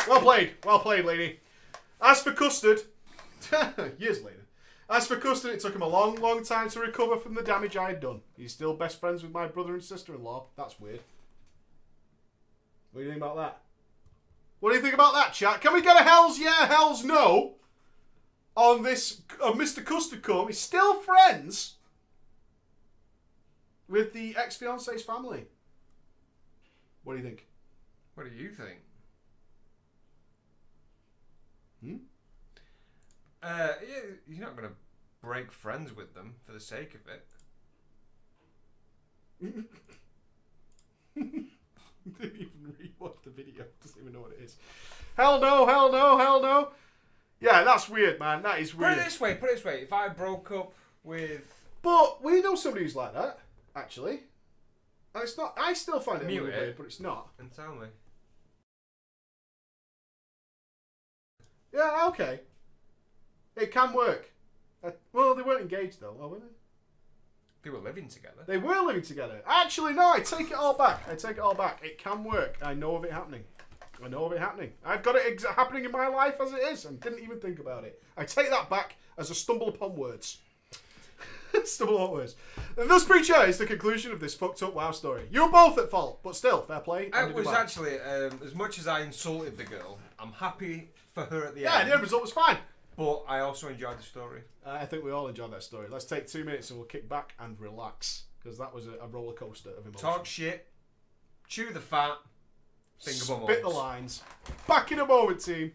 Well played, lady. As for Custard, years later. As for Custard, it took him a long, long time to recover from the damage I had done. He's still best friends with my brother and sister-in-law. That's weird. What do you think about that? What do you think about that, chat? Can we get a hells yeah, hells no on this Mr. Custard Comb? He's still friends with the ex-fiancé's family. What do you think? What do you think? Yeah, you're not going to break friends with them for the sake of it. Didn't even rewatch the video. Doesn't even know what it is. Hell no, hell no, hell no. Yeah, that's weird, man. That is weird. Put it this way. If I broke up with... But we know somebody who's like that, actually. And it's not... I still find it a little weird, but it's not. And tell me. Yeah, okay. It can work. Well, they weren't engaged, though, were they? They were living together. They were living together. Actually, no, I take it all back. It can work. I know of it happening. I've got it happening in my life as it is and didn't even think about it. I take that back as a stumble upon words. Stumble upon words. And thus, preacher, is the conclusion of this fucked up wow story. You were both at fault, but still, fair play. It was actually, as much as I insulted the girl, I'm happy for her at the end. Yeah, the end result was fine. But I also enjoyed the story. I think we all enjoyed that story. Let's take 2 minutes and we'll kick back and relax. Because that was a roller coaster of emotion. Talk shit. Chew the fat. Finger bum Spit the lines. Back in a moment, team.